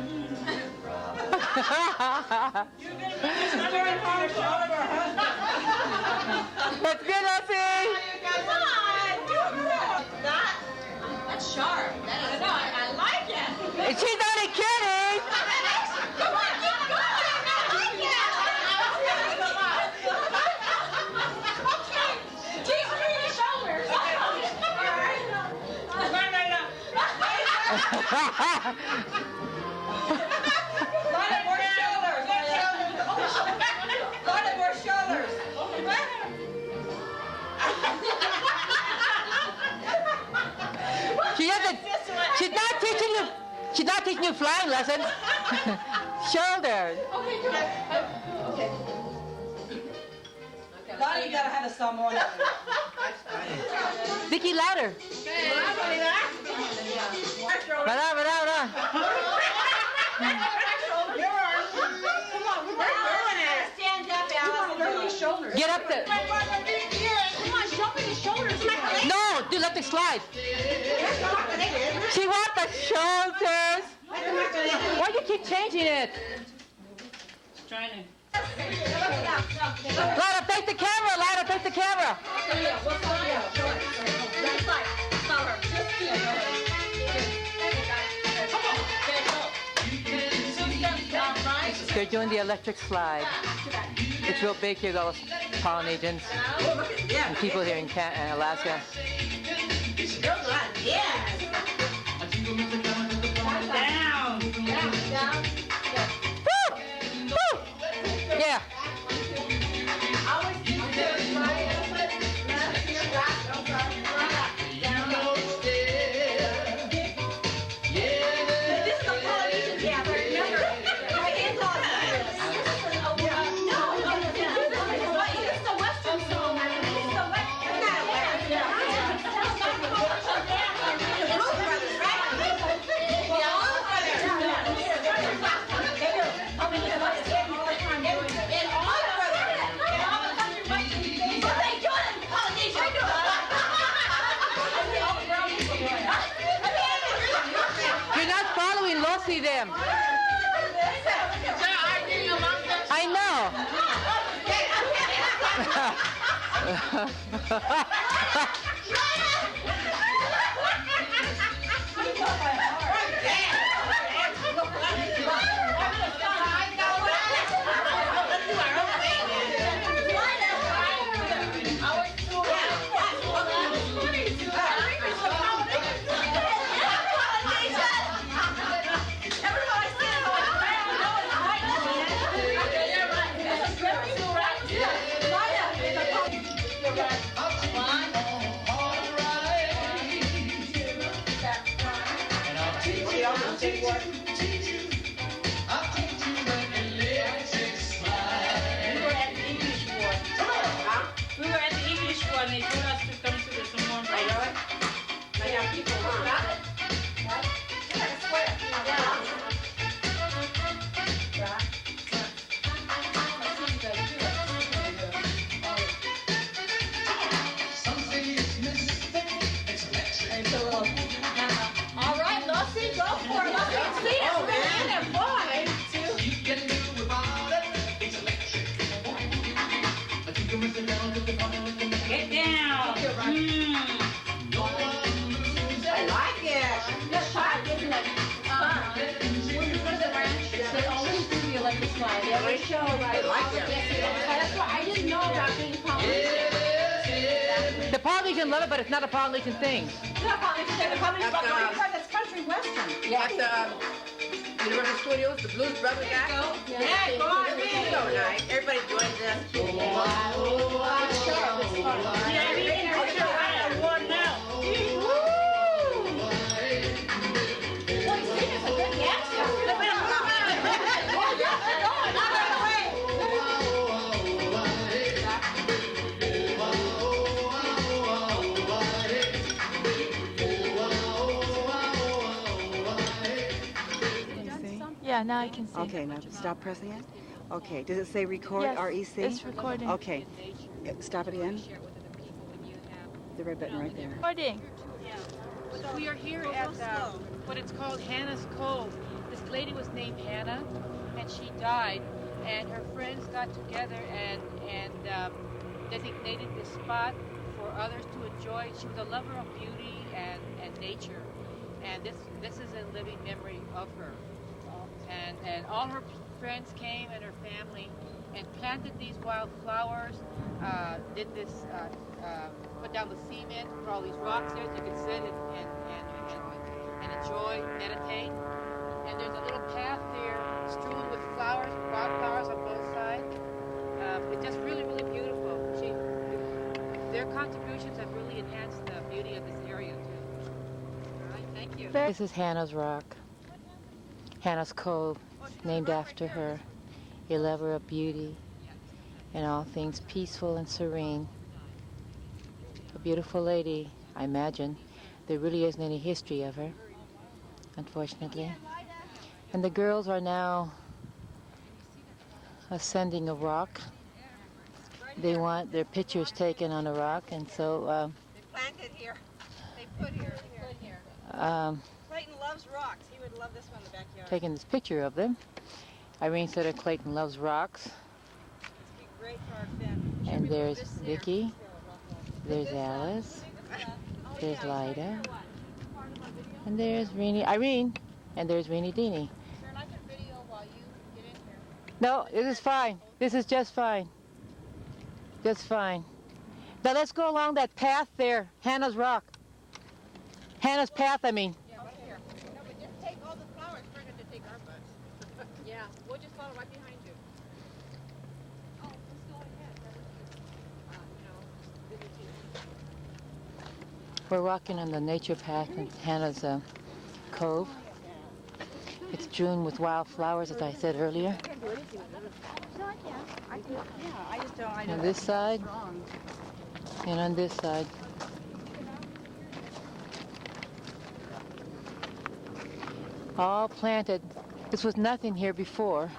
That's good, Lucy. Come on, do it. That's sharp. I know, I like it. And she's only kidding. Come on, keep going. I like it. Okay, keep moving your shoulders. Line up more shoulders. Line up more shoulders. She's not teaching you flying lessons. Shoulders. Okay, good. Okay. Laura, you gotta have a salmon. Vickie, louder. Right on. Stand up, Alice. Shoulders. Get up there. Come on, show me the shoulders. No, do let it slide. She wants the shoulders. Why do you keep changing it? trying to. Liada, face the camera. Liada, face the camera. They're doing the electric slide. It's real big here, those Polynesians and people here in Alaska. Down. Woo! Woo! Yeah. See them. I know. Get down. I like it. That's fun, isn't it? When you go to the ranch, they always do the electric slide. They always show, right? I like it. That's why I didn't know about being Polynesian. The Polynesian love it, but it's not a Polynesian thing. It's not Polynesian, the Polynesian, but that's country western. At the Universal Studios, the Blues Brothers guy. Yeah, go on, man. So nice. Everybody joins us. Yeah, we can one now. Well, Steve is a good dancer. Yeah, now I can see. Okay, now stop pressing it. Okay, does it say record, Yes, REC? it's recording. Okay, stop it again. The red button right there. Recording. We are here at what it's called Hannah's Cove. This lady was named Hannah, and she died, and her friends got together and designated this spot for others to enjoy. She was a lover of beauty and nature, and this is a living memory of her. And all her friends came and her family and planted these wild flowers, did this, put down the cement for all these rocks there so you could sit and enjoy, meditate. And there's a little path there strewn with flowers, wildflowers on both sides. It's just really, really beautiful. Their contributions have really enhanced the beauty of this area too. All right, thank you. This is Hannah's Rock. Hannah's Cove, named after her, a lover of beauty and all things peaceful and serene. A beautiful lady, I imagine. There really isn't any history of her, unfortunately. And the girls are now ascending a rock. They want their pictures taken on a rock, and so They planted here. They put here. Clayton loves rocks. He would love this one in the backyard. taking this picture of them. Irene said that Clayton loves rocks. And there's Vickie. There's Alice. There's Liada. And there's Irene. And there's Renee Deanie. No, this is fine. This is just fine. Just fine. Now let's go along that path there. Hannah's Rock. Hannah's path, I mean. Yeah, right here. No, but just take all the flowers further to take our bus. Yeah, we'll just follow right behind you. Oh, let's go ahead. We're walking on the nature path in Hannah's Cove. It's June with wildflowers, as I said earlier. On this side and on this side. All planted. This was nothing here before.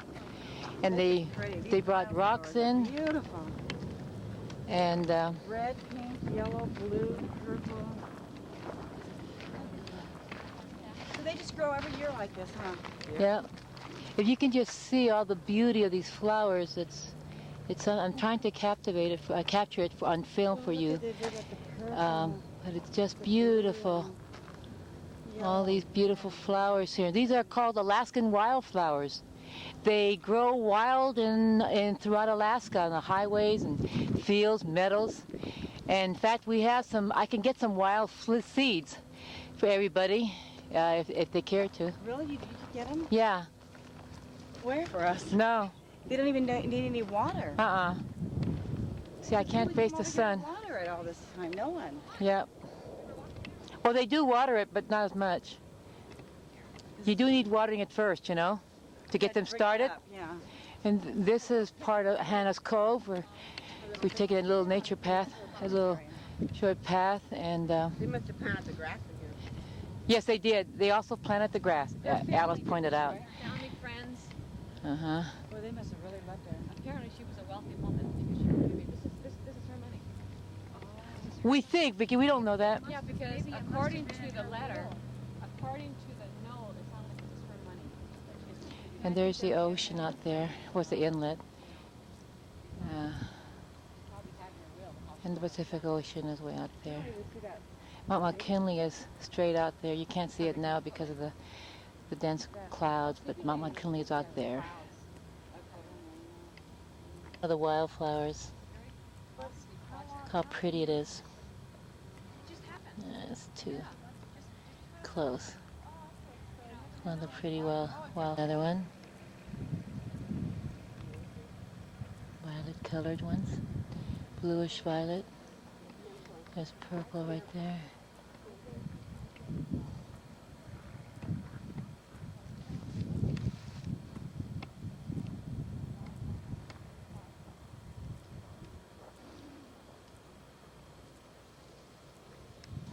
And they brought rocks in. Beautiful. And Red, pink, yellow, blue, purple. So they just grow every year like this, huh? yeah. If you can just see all the beauty of these flowers, I'm trying to capture it on film for you. But it's just beautiful. All these beautiful flowers here. These are called Alaskan wildflowers. They grow wild in throughout Alaska on the highways and fields, meadows. And in fact, we have I can get some wild seeds for everybody if they care to. Really? You can get them? Yeah. Where? For us? No. They don't even need any water. See, I can't face the sun. Water it all this time. No one. Yep. Well, they do water it, but not as much. You do need watering it first, you know, to get them started. Yeah. And this is part of Hannah's Cove, where we've taken a little nature path, a little short path, and They must have planted the grass in here. yes, they did. They also planted the grass. Alice pointed out. Family, friends. Uh-huh. Well, they must have really loved her. Apparently she was a wealthy woman because she would give me this is her money. We think, Vickie, we don't know that. Yeah, because according to the letter, according to the note, it sounds like this is her money. And there's the ocean out there. What's the inlet? And the Pacific Ocean is way out there. Mount McKinley is straight out there. You can't see it now because of the dense clouds, but Mount McKinley is out there. The wildflowers. Look how pretty it is. It's too close. Another pretty wild. Another one. Violet colored ones. Bluish violet. There's purple right there.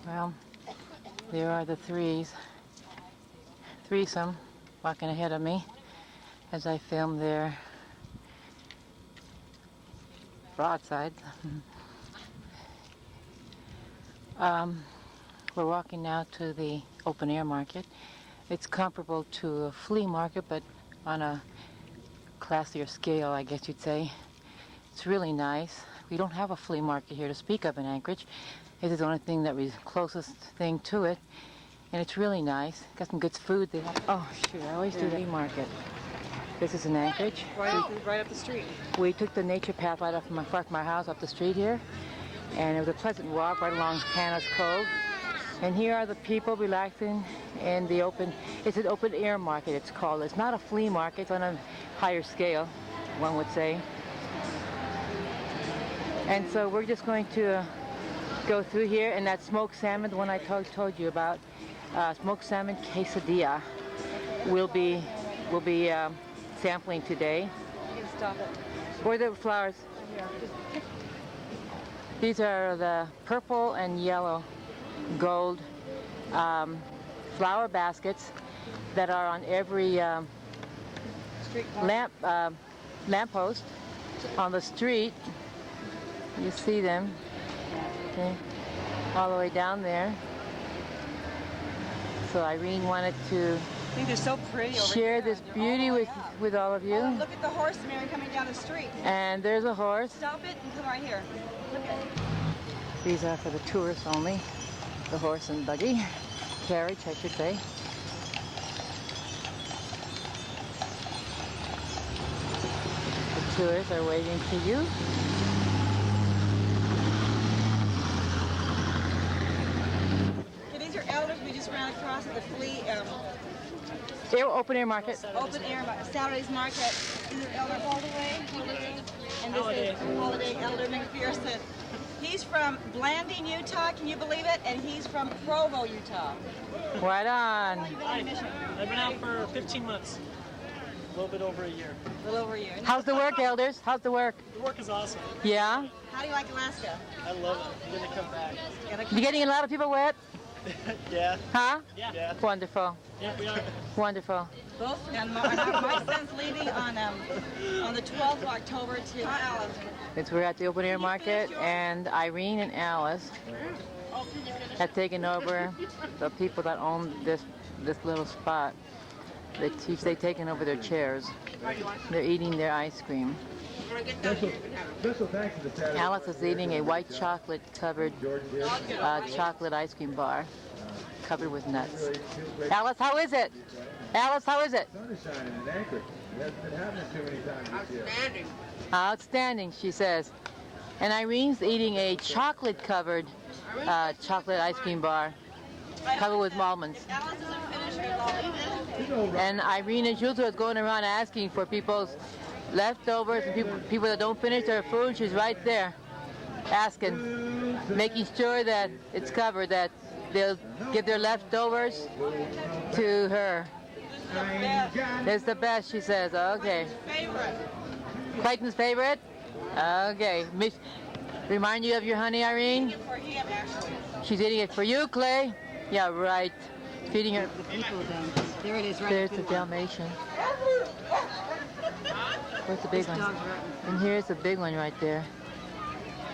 Well, there are the threesome walking ahead of me as I film their broadside. We're walking now to the open air market. It's comparable to a flea market, but on a classier scale, I guess you'd say. It's really nice. We don't have a flea market here to speak of in Anchorage. This is the only thing that was closest thing to it, and it's really nice. Got some good food there. Oh shoot, I always do the market. This is in Anchorage. Right up the street. We took the nature path right off my house up the street here, and it was a pleasant walk right along Hannah's Cove. And here are the people relaxing in the open. It's an open air market. It's called. It's not a flea market. It's on a higher scale, one would say. And so we're just going to go through here, and that smoked salmon, the one I told you about, smoked salmon quesadilla, we'll be sampling today. You can stop it. Where are the flowers? These are the purple and yellow gold flower baskets that are on every lamppost on the street. You see them. Okay, all the way down there. So Irene wanted to think they're so pretty over share here. this They're beauty all with, lined up. with all of you. Oh, look at the horse, Mary, coming down the street. And there's a horse. Stop it and come right here. Look at it. These are for the tourists only. The horse and buggy. Carriage, I should say. The tourists are waiting for you. Okay, these are elders we just ran across at the flea Open air market. open air Saturday's market. These are elders all the way. And this is Holiday Elder McPherson. He's from Blanding, Utah, can you believe it? And he's from Provo, Utah. Right on. I've been out for 15 months. A little bit over a year. A little over a year. How's the work, elders? How's the work? The work is awesome. Yeah? How do you like Alaska? I love it. I'm going to come back. You getting a lot of people wet? Yeah. Huh? Yeah. Wonderful. Yeah, we are. Wonderful. Both, and my son's leaving on the 12th of October to Alice. Since we're at the open air market, and Irene and Alice have taken over the people that own this little spot. They've taken over their chairs. They're eating their ice cream. Alice is eating a white chocolate covered chocolate ice cream bar covered with nuts. Alice, how is it? Alice, how is it? Sun is shining in Anchorage. It hasn't been happening too many times this year. Outstanding. Outstanding, she says. And Irene's eating a chocolate covered chocolate ice cream bar covered with almonds. Alice isn't finished with all And Irene, as usual, is going around asking for people's leftovers and people that don't finish their food. She's right there asking, making sure that it's covered, that they'll give their leftovers to her. It's the best, she says. Okay. Clayton's favorite? Okay. Remind you of your honey, Irene? for him, actually. She's eating it for you, Clay? Yeah, right. Feeding her. There it is, right There's the Dalmatian. Where's the big one? And here's the big one right there.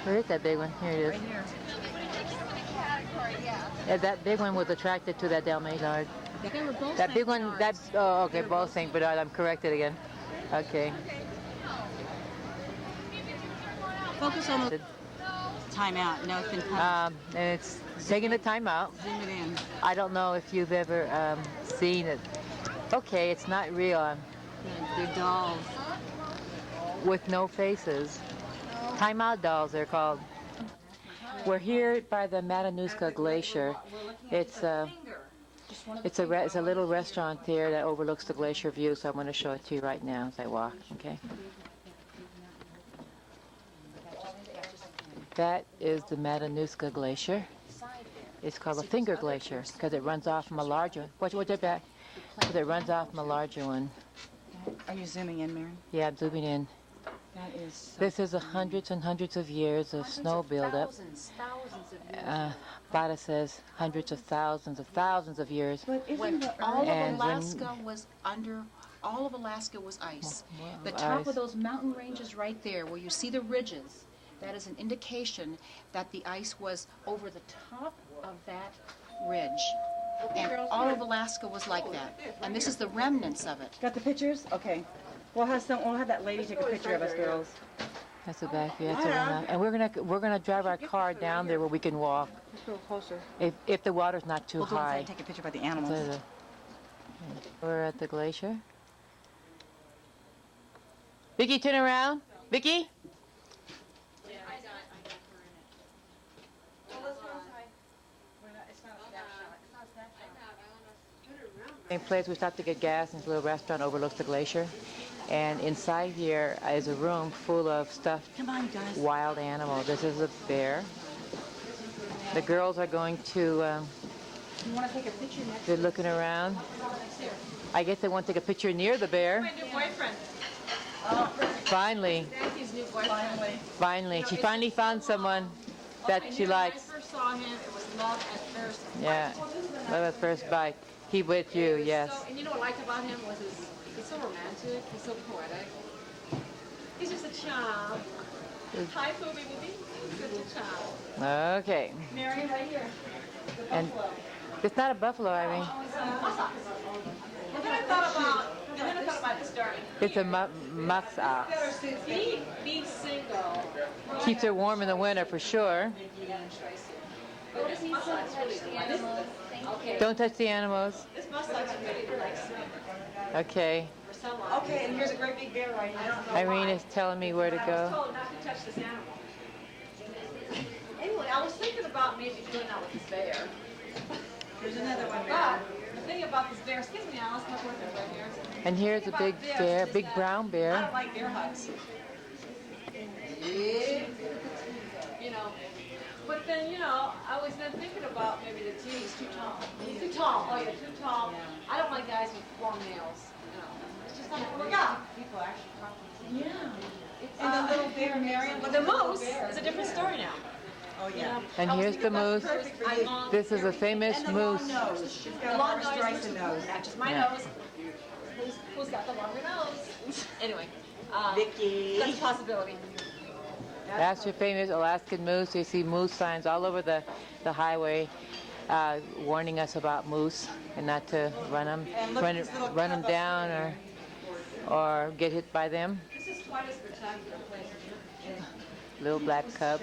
Where is that big one? Here it is. Yeah, that big one was attracted to that Dalmatian. That big one, oh, okay, both St. Bernard. I'm corrected again. Okay. Focus on the time out. No, it's been cut. And it's taking a time out. Zoom it in. I don't know if you've ever seen it. Okay, it's not real. They're dolls. With no faces. Time-out dolls, they're called. We're here by the Matanuska Glacier. It's a little restaurant there that overlooks the glacier view, so I'm going to show it to you right now as I walk, okay? That is the Matanuska Glacier. It's called a finger glacier because it runs off from a larger, watch it back, because it runs off from a larger one. Are you zooming in, Marion? Yeah, I'm zooming in. That is so This is hundreds and hundreds of years of snow buildup. Thousands of years. Bada says hundreds of thousands of years. But isn't When the all of And when- Alaska was under, all of Alaska was ice. Well, The top ice. of those mountain ranges right there, where you see the ridges, that is an indication that the ice was over the top of that ridge. And all of Alaska was like that. And this is the remnants of it. Got the pictures? Okay. We'll have that lady take a picture of us, girls. That's the back view. That's the runoff. And we're gonna drive our car down there where we can walk Let's go closer. if the water's not too We'll go inside high. and take a picture by the animals. We're at the glacier. Vickie, turn around. Vickie. Same place we stopped to get gas, and this little restaurant overlooks the glacier. And inside here is a room full of stuffed Come on, you guys. wild animals. This is a bear. The girls are going to, You want to take a picture next? they're looking around. I guess they want to take a picture near the bear. My new boyfriend. Finally, Frankie's new boyfriend. finally. She finally found someone that she likes. When I first saw him, it was love at first. Yeah, love at first bite. He with you, yes. So, and you know what I liked about him was he's so romantic, he's so poetic. He's just a charm. Hi, Booby Booby. He's just a charm. Okay. Marion, right here. And it's not a buffalo, I mean. then I thought about this, darling. It's a musk ox. Be single. Keeps her warm in the winter for sure. Okay. Don't touch the animals. This musk's really like swimming. Okay. For someone. Okay, and here's a great big bear right here. Irene is telling me where to I was go. told not to touch this animal. Anyway, I was thinking about maybe doing that with this bear. There's another one. But the thing about this bear, excuse me, Alice, come with it right here. And here's a big bear, big brown I bear. don't like bear hugs. You know, but then, you know, I was then thinking about maybe the T, he's too tall. He's too tall. Oh, yeah, too tall. I don't like guys with long nails. You know, it's just not gonna work out. People actually probably. Yeah. And the little bear, Marion. But the moose is a different story now. Oh, yeah. And here's the moose. This is a famous And the moose. long nose. She's got a Long Barbra nose, Streisand nose. matches my Yeah. nose. Who's got the longer nose? Anyway, Vickie. that's a possibility. That's your famous Alaskan moose. You see moose signs all over the highway warning us about moose and not to run them, And look at this little run them cub up down or get hit by them. This is quite a spectacular place, isn't it? Little black cub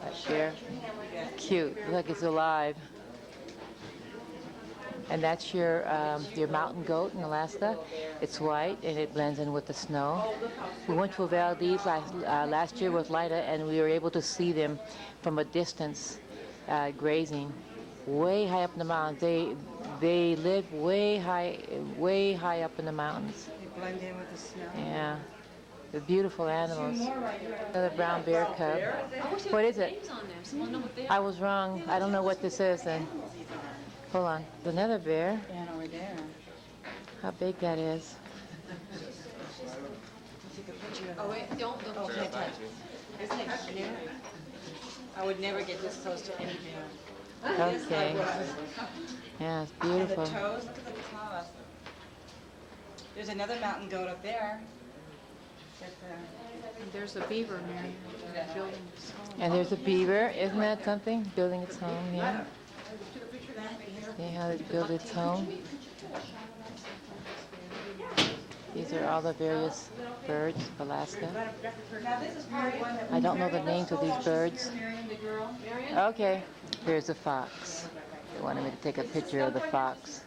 right there. Cute. Look like it's alive. And that's your mountain goat in Alaska. It's white and it blends in with the snow. We went to Valdez last year with Liada and we were able to see them from a distance grazing way high up in the mountains. They live way high up in the mountains. They blend in with the snow. Yeah. They're beautiful animals. Another brown bear cub. What is it? I was wrong. I don't know what this is then. Hold on. There's another bear. And over there. How big that is. Oh, wait, don't Okay, touch. Isn't it cute? I would never get this close to any bear. Okay. Yeah, it's And the beautiful. toes, look at the claws. There's another mountain goat up there. And there's a beaver, Marion, building his home. And there's a beaver. Isn't that something? Building its home, yeah. See how it built its home? These are all the various birds of Alaska. I don't know the names of these birds. Okay, here's a fox. They wanted me to take a picture of the fox.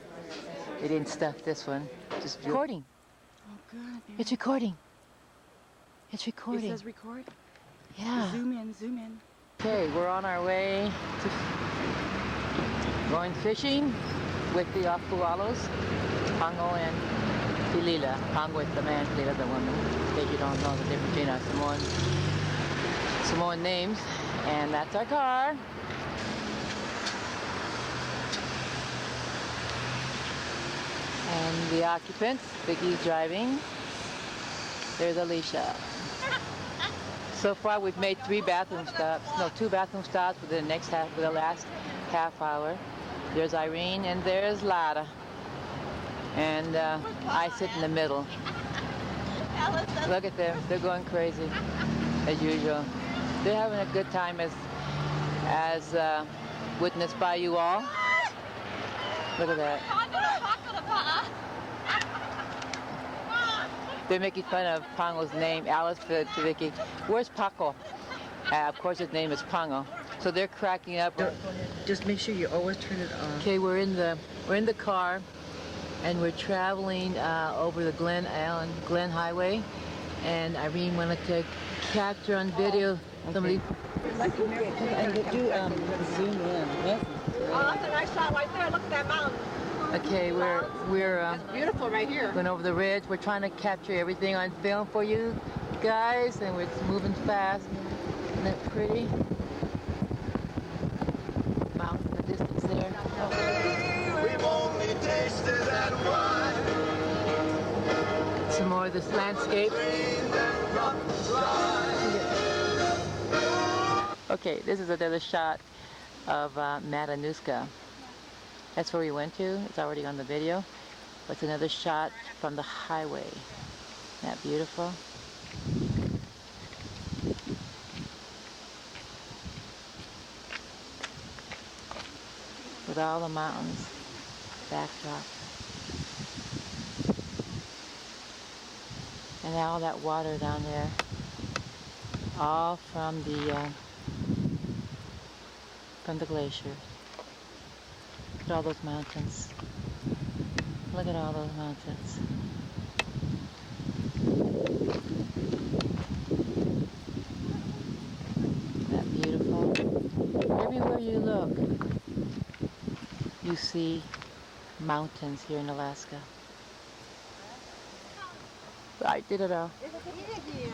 They didn't stuff this one. Just recording. Oh, good. It's recording. It's recording. It says record? Yeah. Zoom in, zoom in. Okay, we're on our way to going fishing with the Okualos, Pango and Pilila. Pango is the man, Pilila the woman. In case you don't know the difference between our Samoan names. And that's our car. And the occupants, Vickie's driving. There's Alicia. So far we've made 2 bathroom stops within the last half hour. There's Irene and there's Liada. And I sit in the middle. Look at them, they're going crazy as usual. They're having a good time as witnessed by you all. Look at that. They're making fun of Pongo's name. Alice said to Vickie, "Where's Paco?" Of course, his name is Pongo. So they're cracking up. Just make sure you always turn it on. Okay, we're in the car, and we're traveling over the Glen Highway, and Irene wanted to capture on video some of these. And do zoom in. Yes. Oh, that's a nice shot right there. Look at that mountain. Okay, we're Beautiful right here. going over the ridge. We're trying to capture everything on film for you guys, and we're moving fast. Isn't that pretty? Mountain in the distance there. We've only tasted that wine. Some more of this landscape. Okay, this is another shot of Matanuska. That's where we went to. It's already on the video. It's another shot from the highway. Isn't that beautiful? With all the mountains backdrop. And all that water down there, all from the glacier. Look at all those mountains. Look at all those mountains. Isn't that beautiful? Everywhere you look, you see mountains here in Alaska. I did it all.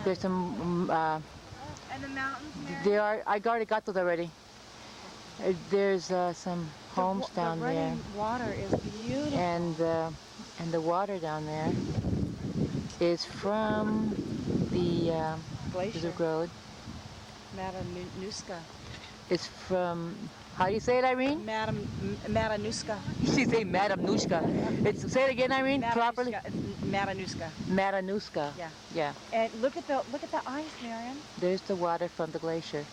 There's some, And the mountains, Marion? there are, I already got those already. There's some homes down the there. running water is beautiful. And the water down there is from the Glacier. road. Matanuska. It's from, how do you say it, Irene? Matanuska. She say Madam Nushka. It's, say it again, Irene, properly. Matanuska. Matanuska. Yeah. Yeah. And look at the ice, Marion. There's the water from the glacier.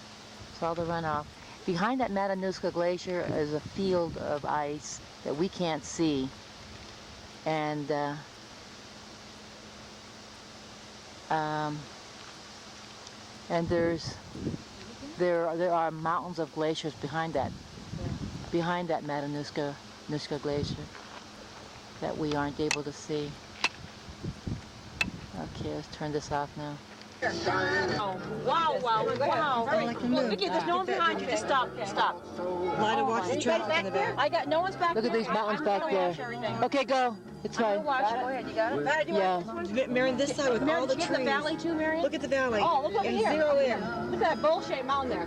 It's all the runoff. Behind that Matanuska Glacier is a field of ice that we can't see. And there are mountains of glaciers behind that Matanuska Glacier that we aren't able to see. Okay, let's turn this off now. Wow. Vickie, there's no one behind you. Just stop. Liada, watch the traffic in the back. I got no one's back Look at these mountains back there. Okay, go. It's fine. Watch. Go ahead. You got it? Yeah. Marion, this side with all the Get trees. the valley too, Marion? Look at the valley. Oh, look over and here. zero in. Look at that bowl-shaped mountain there.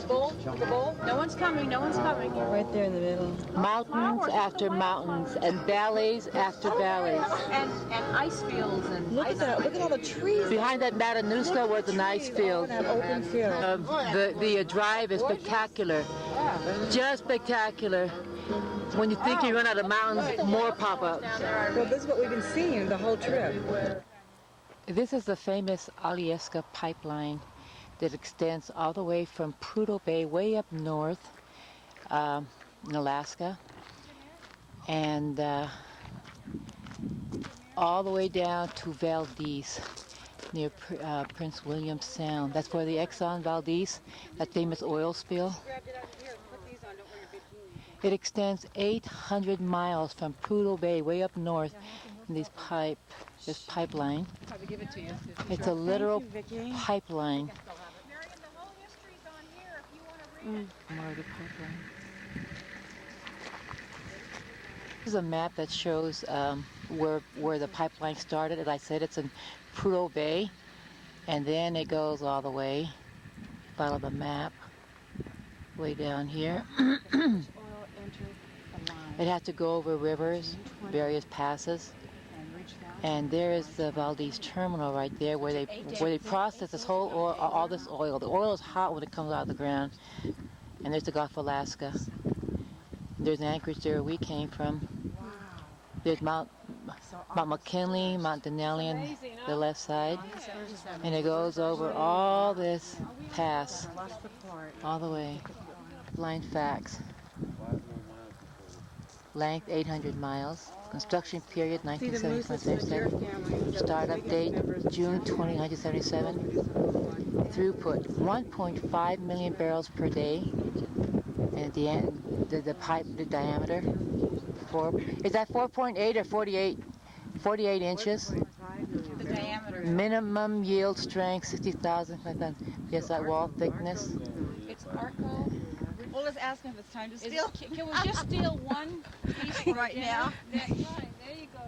Bowl? The bowl? No one's coming. Right there in the middle. Mountains after mountains and valleys after valleys. And ice fields and Look at that. Look at all the trees. Behind that Matanuska was an ice field. That open field. The drive is spectacular. Just spectacular. When you think you run out of mountains, more pop up. Well, this is what we've been seeing the whole trip. This is the famous Alyeska pipeline that extends all the way from Prudhoe Bay way up north in Alaska and all the way down to Valdez near Prince William Sound. That's where the Exxon Valdez, that famous oil spill. It extends 800 miles from Prudhoe Bay way up north in this pipeline. It's a literal pipeline. This is a map that shows where the pipeline started. As I said, it's in Prudhoe Bay, and then it goes all the way. Follow the map, way down here. It has to go over rivers, various passes, and there is the Valdez terminal right there where they process this whole oil, all this oil. The oil is hot when it comes out of the ground, and there's the Gulf of Alaska. There's Anchorage there where we came from. There's Mount McKinley, Mount Denali on the left side, and it goes over all this pass, all the way. Blind facts. Length 800 miles. Construction period 1977. Startup date June 20, 1977. Throughput 1.5 million barrels per day. And the pipe, the diameter, is that 4.8 or 48? 48 inches. The diameter. Minimum yield strength 60,000 PSI wall thickness. It's Arco. We'll just ask him if it's time to steal. Can we just steal one piece for Right dinner? now. There you go.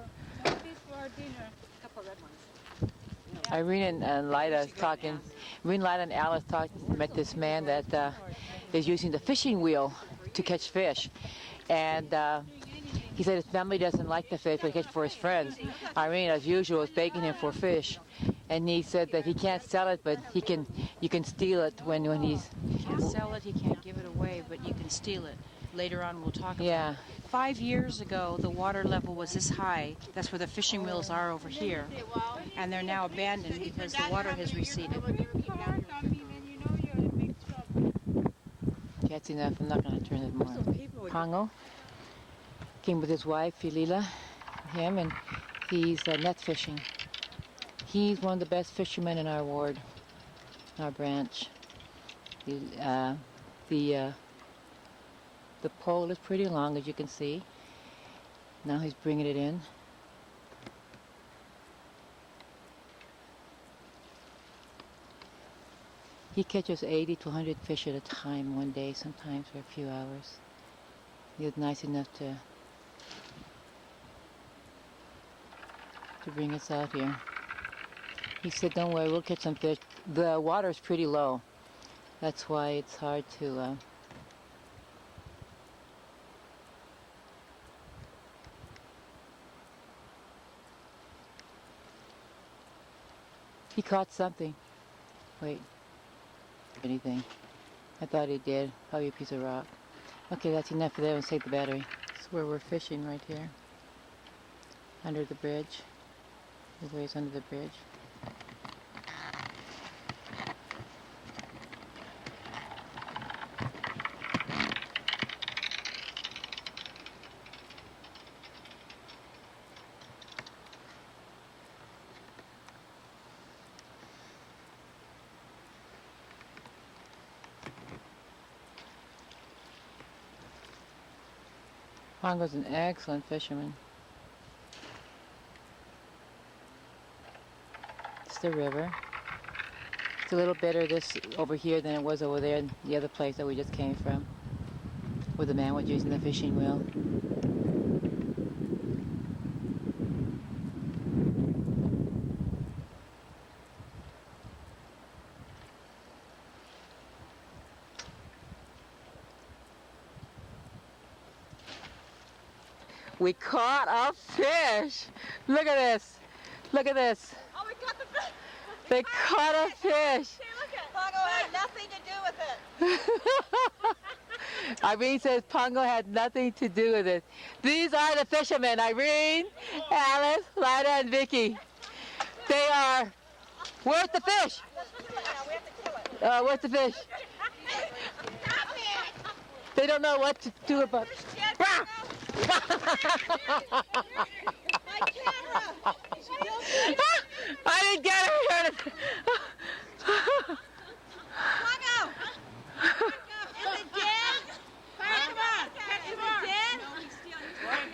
One piece for our dinner. A couple of red ones. Irene and Liada is talking. Irene, Liada, and Alice met this man that is using the fishing wheel to catch fish, and he said his family doesn't like the fish, but he catch for his friends. Irene, as usual, is begging him for fish, and he said that he can't sell it, but you can steal it when he's. You can't sell it, you can't give it away, but you can steal it. Later on, we'll talk about Yeah. it. 5 years ago, the water level was this high. That's where the fishing wheels are over here. And they're now abandoned because the water has receded. That's enough. I'm not going to turn it more. Pongo came with his wife, Filila, him, and he's net fishing. He's one of the best fishermen in our ward, our branch. The pole is pretty long, as you can see. Now he's bringing it in. He catches 80 to 100 fish at a time one day, sometimes for a few hours. He was nice enough to bring us out here. He said, don't worry, we'll catch some fish. The water's pretty low. That's why it's hard to... He caught something. Wait. Anything. I thought he did. Probably a piece of rock. Okay, that's enough for that. Let's take the battery. This is where we're fishing right here. Under the bridge. The waves under the bridge. Pongo's an excellent fisherman. It's the river. It's a little better this over here than it was over there in the other place that we just came from, where the man was using the fishing wheel. We caught a fish. Look at this. Look at this. Oh, we got the fish. They caught a fish. Hey, look at Pongo had nothing to do with it. Irene says Pongo had nothing to do with it. These are the fishermen, Irene, Alice, Liada, and Vickie. They are worth the fish. Worth the fish. They don't know what to do about it. My camera. I didn't get it. Pongo. Is it dead? Come on. Is it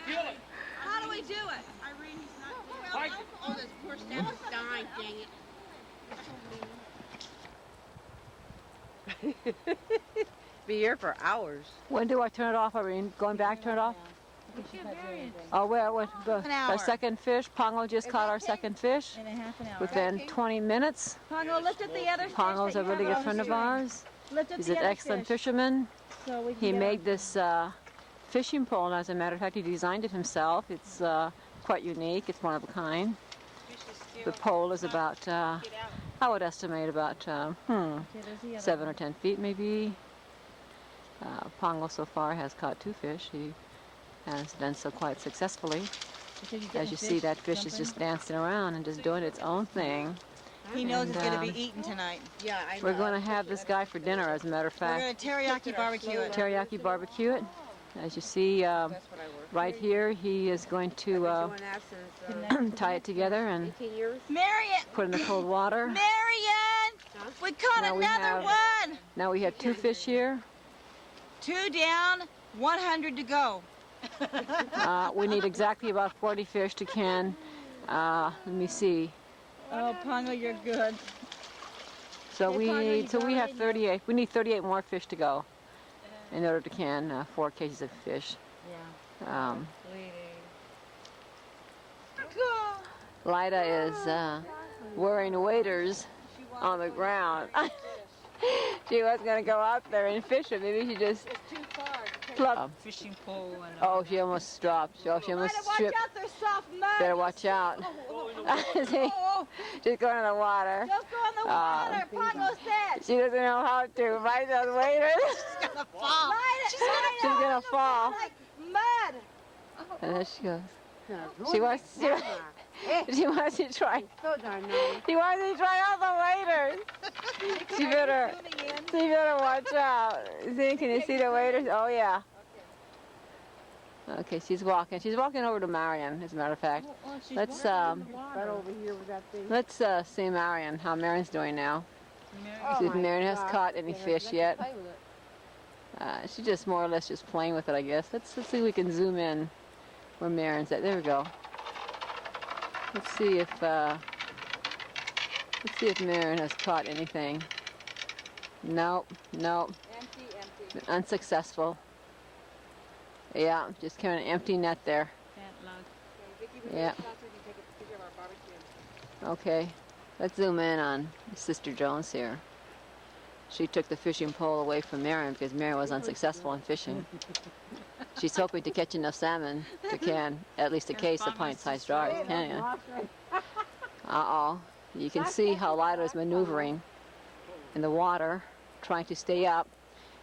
dead? How do we do it? Irene, he's not. Oh, this poor stuff is dying, dang it. Be here for hours. When do I turn it off, Irene? Going back, turn it off? Oh, well, our second fish. Pongo just caught our second fish. In a half an hour. Within 20 minutes. Pongo, lift at the other fish. Pongo's a really good friend of ours. He's an excellent fisherman. He made this fishing pole, and as a matter of fact, he designed it himself. It's quite unique. It's one of a kind. The pole is about, I would estimate about 7 or 10 feet maybe. Pongo so far has caught 2 fish. He has done so quite successfully. As you see, that fish is just dancing around and just doing its own thing. He knows it's going to be eaten tonight. Yeah, I know. We're going to have this guy for dinner, as a matter of fact. We're going to teriyaki barbecue it. Teriyaki barbecue it. As you see, right here, he is going to tie it together and Marion! put it in the cold water. Marion! We caught another one! Now we have 2 fish here. 2 down, 100 to go. We need exactly about 40 fish to can. Let me see. Oh, Pongo, you're good. So we have 38. We need 38 more fish to go in order to can 4 cases of fish. Yeah. Liada is wearing waders on the ground. She was going to go out there and fish it. Maybe she just plucked. Fishing pole and... Oh, she almost dropped. She almost tripped. Watch out, there's soft mud. Better watch out. See? She's going in the water. Don't go in the water, Pongo said. She doesn't know how to ride those waders. She's going to fall. She's going to fall. Like mud. And there she goes. She wants to try. She wants to try all the waders. She better watch out. See, can you see the waders? Oh yeah. Okay, she's walking. She's walking over to Marion, as a matter of fact. Let's right over here with that thing. let's see Marion, how Marion's doing now. Oh See if my Marion has gosh. caught any Yeah, fish let's yet. play with it. She's just more or less just playing with it, I guess. Let's see if we can zoom in where Marion's at. There we go. Let's see if Marion has caught anything. Nope, nope. Empty. Unsuccessful. Yeah, just kind of empty net there. Yeah. Okay, let's zoom in on Sister Jones here. She took the fishing pole away from Marion because Marion was unsuccessful in fishing. She's hoping to catch enough salmon to can at least a case of pint-sized jars, can you? Uh-oh. You can see how Liada is maneuvering in the water, trying to stay up,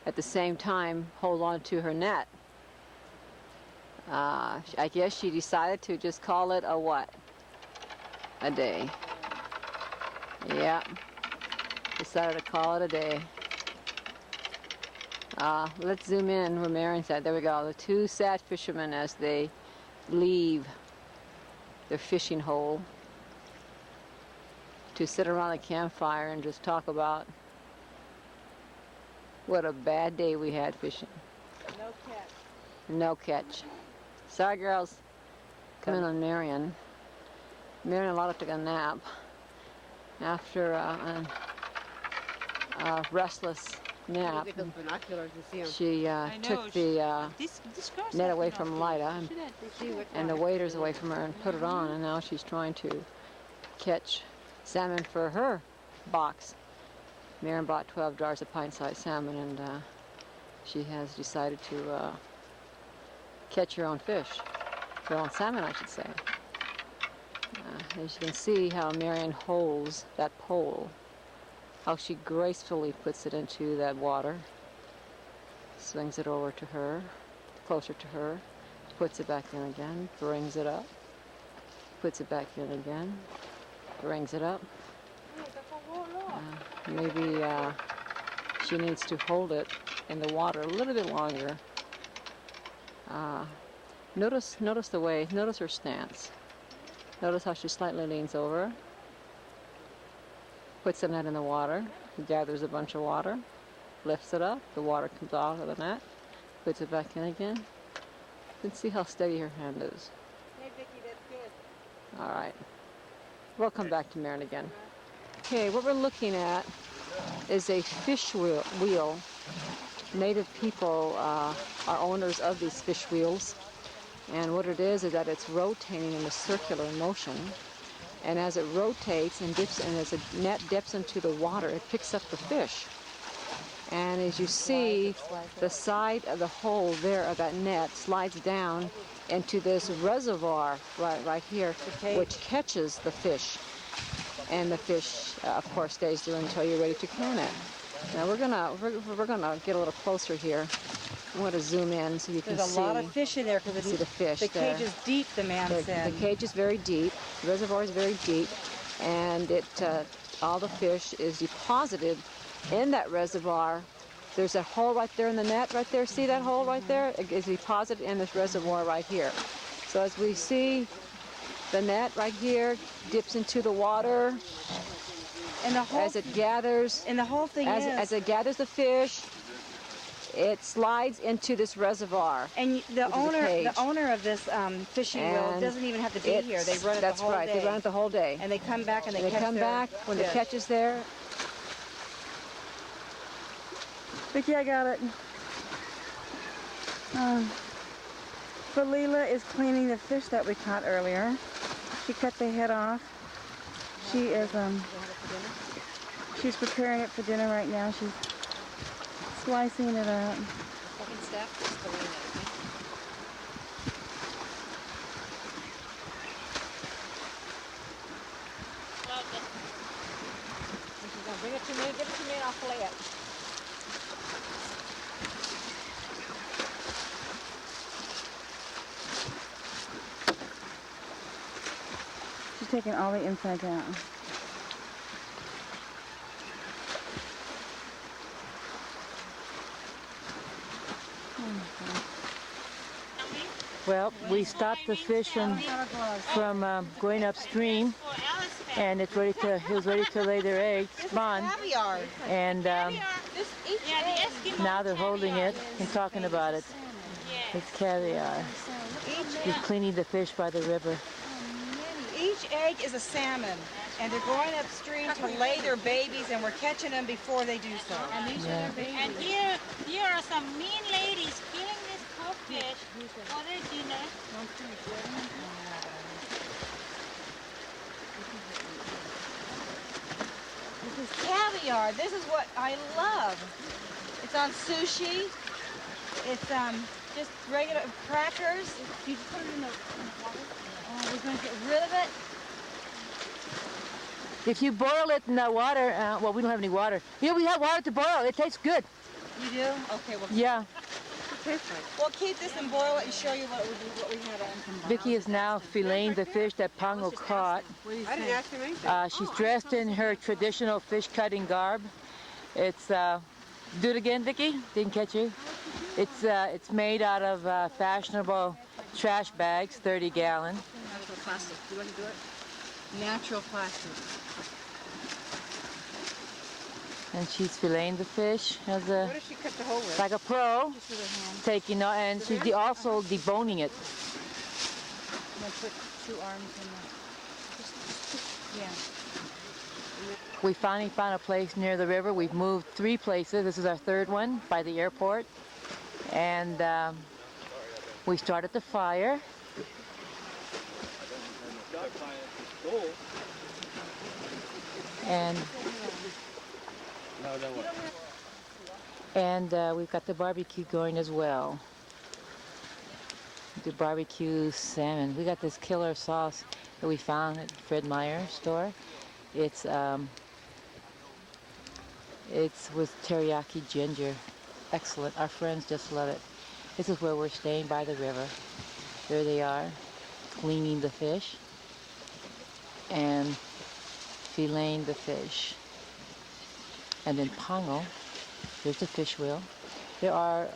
at the same time hold on to her net. I guess she decided to just call it a what? A day. Yeah. Decided to call it a day. Let's zoom in where Marion's at. There we go. The two sad fishermen as they leave their fishing hole to sit around a campfire and just talk about what a bad day we had fishing. No catch. No catch. Sorry, girls. Come in on Marion. Marion and Lotta took a nap after a restless nap. Get those binoculars and see 'em. She took the net away from Liada and the waders away from her and put it on, and now she's trying to catch salmon for her box. Marion bought 12 jars of pint-sized salmon, and she has decided to catch her own fish, her own salmon, I should say. As you can see how Marion holds that pole, how she gracefully puts it into that water, swings it over to her, closer to her, puts it back in again, brings it up, puts it back in again, brings it up. Maybe she needs to hold it in the water a little bit longer. Notice her stance. Notice how she slightly leans over, puts the net in the water, gathers a bunch of water, lifts it up, the water comes out of the net, puts it back in again. You can see how steady her hand is. Hey, Vickie, that's good. All right. We'll come back to Marion again. Okay, what we're looking at is a fish wheel. Native people are owners of these fish wheels. And what it is that it's rotating in a circular motion. And as it rotates and dips, and as the net dips into the water, it picks up the fish. And as you see, the side of the hole there of that net slides down into this reservoir right here, which catches the fish. And the fish, of course, stays there until you're ready to can it. Now we're gonna get a little closer here. I want to zoom in so you can see. There's a lot of fish in there because see the fish. The cage is deep, the man said. The cage is very deep. The reservoir is very deep, and all the fish is deposited in that reservoir. There's a hole right there in the net, right there. See that hole right there? It is deposited in this reservoir right here. So as we see, the net right here dips into the water. And the whole as it gathers. And the whole thing as it gathers the fish, it slides into this reservoir. And the owner of this fishing wheel doesn't even have to be here. They run it the whole day. That's right. They run it the whole day. And they come back and they catch come back when the catch is there. Vickie, I got it. Falila is cleaning the fish that we caught earlier. She cut the head off. She is she's preparing it for dinner right now. She's slicing it up. Second step is filling it. She's gonna bring it to me, give it to me, and I'll fillet it. She's taking all the insides out. Well, we stopped the fish from going upstream, and it was ready to lay their eggs, spawn. And now they're holding it and talking about it. It's caviar. Just cleaning the fish by the river. Each egg is a salmon, and they're going upstream to lay their babies, and we're catching them before they do so. And these are their babies. And here are some mean ladies killing this codfish for their dinner. This is caviar. This is what I love. It's on sushi. It's just regular crackers. You just put it in the water. Oh, we're going to get rid of it. If you boil it in the water, well, we don't have any water. Yeah, we have water to boil. It tastes good. You do? Okay. Well, yeah. We'll keep this and boil it and show you what we have on. Vickie is now filleting the fish that Pongo caught. I didn't ask him anything. She's dressed in her traditional fish cutting garb. It's do it again, Vickie. Didn't catch you. It's made out of fashionable trash bags, 30-gallon. Natural plastic. Do you want to do it? Natural plastic. And she's filleting the fish as a What does she cut the hole with? like a pro, Just with her hand. taking and she's also deboning it. I'm going to put 2 arms in there. Yeah. We finally found a place near the river. We've moved 3 places. This is our 3rd one by the airport. And we started the fire. And we've got the barbecue going as well. The barbecue salmon. We got this killer sauce that we found at Fred Meyer's store. It's with teriyaki ginger. Excellent. Our friends just love it. This is where we're staying by the river. There they are, cleaning the fish and filleting the fish. And then Pongo, there's the fish wheel. There are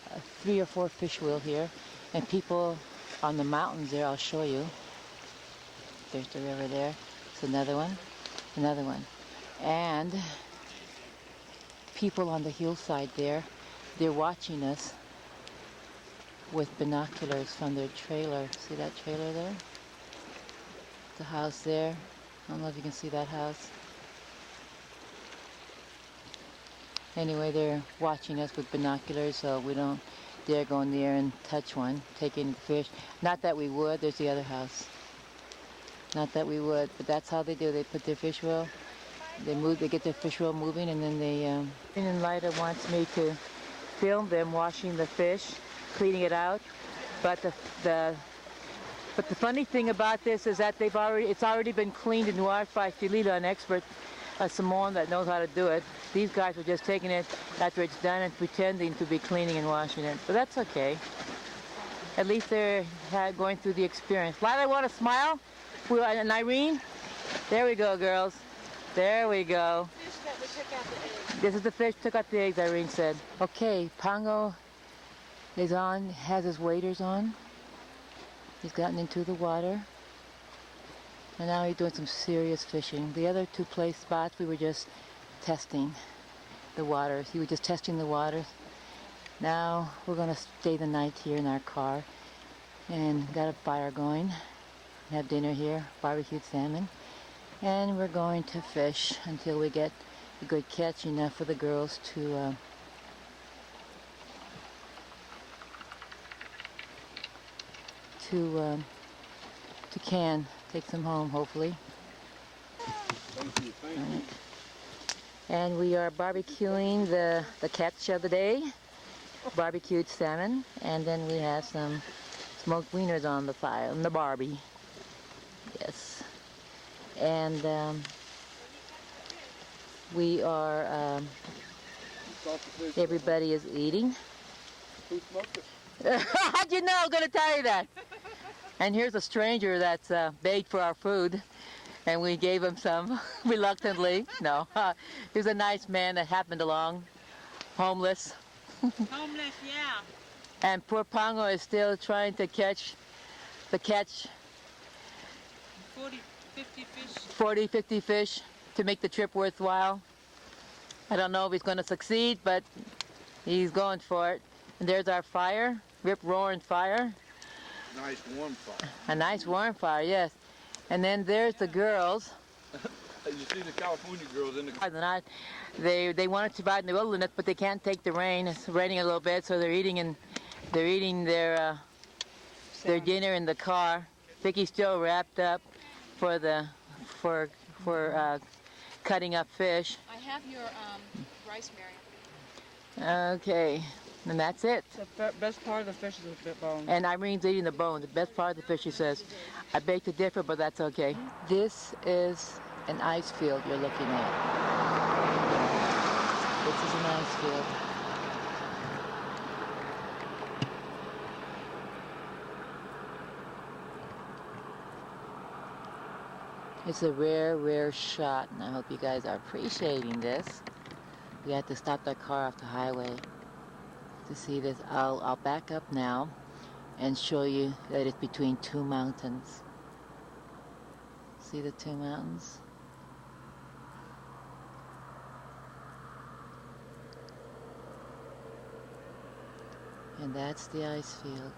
3 or 4 fish wheel here, and people on the mountains there, I'll show you. There's the river there. It's another one, and people on the hillside there, they're watching us with binoculars from their trailer. See that trailer there? The house there. I don't know if you can see that house. Anyway, they're watching us with binoculars, so we don't dare go in there and touch one, take any fish. Not that we would. There's the other house. Not that we would, but that's how they do. They put their fish wheel, they get their fish wheel moving, and then they, and Liada wants me to film them washing the fish, cleaning it out. But the funny thing about this is that it's already been cleaned and washed by Filila, an expert, a Samoan that knows how to do it. These guys are just taking it after it's done and pretending to be cleaning and washing it. But that's okay. At least they're going through the experience. Liada, want to smile? And Irene? There we go, girls. There we go. This is the fish took out the eggs, Irene said. Okay, Pongo is on, has his waders on. He's gotten into the water. And now he's doing some serious fishing. The other 2 play spots, we were just testing the waters. He was just testing the waters. Now we're going to stay the night here in our car and got a fire going. Have dinner here, barbecued salmon. And we're going to fish until we get a good catch, enough for the girls to can take some home, hopefully. Thank you. Right. And we are barbecuing the catch of the day, barbecued salmon, and then we have some smoked wieners on the fire, on the barbie. Yes. And we are, everybody is eating. Who smoked it? How'd you know? I'm going to tell you that. And here's a stranger that's begged for our food, and we gave him some reluctantly. No, he was a nice man that happened along, homeless. Homeless, yeah. And poor Pongo is still trying to catch to catch 40, 50 fish. 40, 50 fish to make the trip worthwhile. I don't know if he's going to succeed, but he's going for it. And there's our fire, rip-roaring fire. Nice warm fire. A nice warm fire, yes. And then there's the girls. You see the California girls in the... They want to survive in the wilderness, but they can't take the rain. It's raining a little bit, so they're eating their dinner in the car. Vickie's still wrapped up for cutting up fish. I have your rice, Marion. Okay, and that's it. The best part of the fish is the bone. And Irene's eating the bone, the best part of the fish, she says. I beg to differ, but that's okay. This is an ice field you're looking at. This is an ice field. It's a rare, rare shot, and I hope you guys are appreciating this. We had to stop that car off the highway to see this. I'll back up now and show you that it's between two mountains. See the two mountains? And that's the ice field.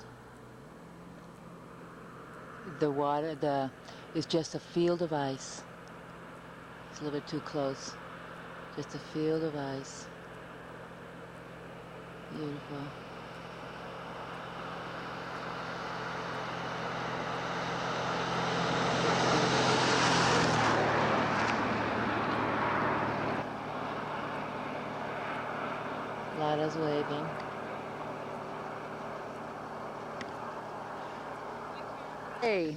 The water, is just a field of ice. It's a little bit too close. Just a field of ice. Beautiful. Liada's waving. Hey,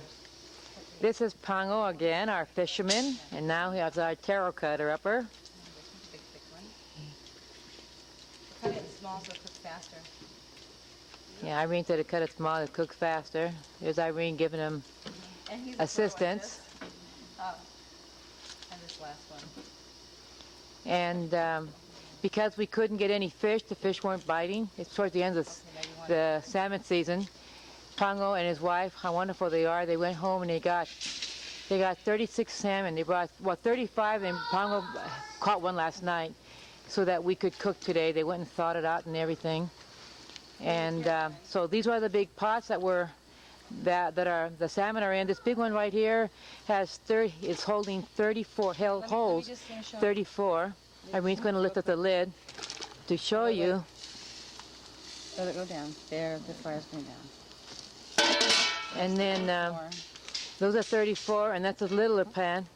this is Pongo again, our fisherman, and now he has our tarot cutter upper. Cut it small so it cooks faster. Yeah, Irene said to cut it small to cook faster. There's Irene giving him assistance. Oh, and this last one. And because we couldn't get any fish, the fish weren't biting. It's towards the end of the salmon season. Pongo and his wife, how wonderful they are. They went home and they got 36 salmon. They brought, 35, and Pongo caught one last night so that we could cook today. They went and thawed it out and everything. And so these are the big pots that the salmon are in. This big one right here is holding 34, holds 34. Irene's going to lift up the lid to show you. Let it go down. There, the fire's going down. And then those are 34, and that's a littler pan,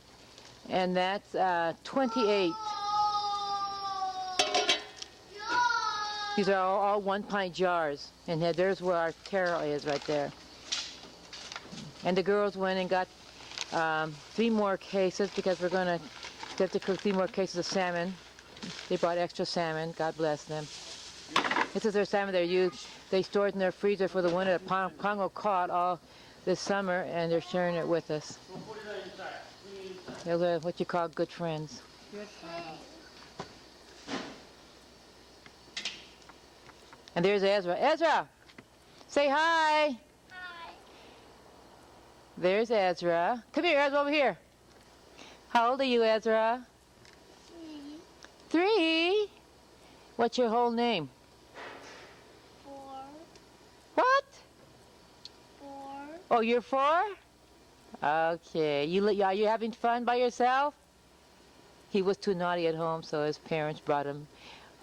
and that's 28. These are all 1 pint jars, and there's where our tarot is right there. And the girls went and got 3 more cases because we're going to have to cook 3 more cases of salmon. They brought extra salmon. God bless them. This is their salmon they stored in their freezer for the winter that Pongo caught all this summer, and they're sharing it with us. They're what you call good friends. Good friends. And there's Ezra. Ezra! Say hi! Hi. There's Ezra. Come here, Ezra, over here. How old are you, Ezra? 3. 3? What's your whole name? 4. What? 4. Oh, you're 4? Okay. Are you having fun by yourself? He was too naughty at home, so his parents brought him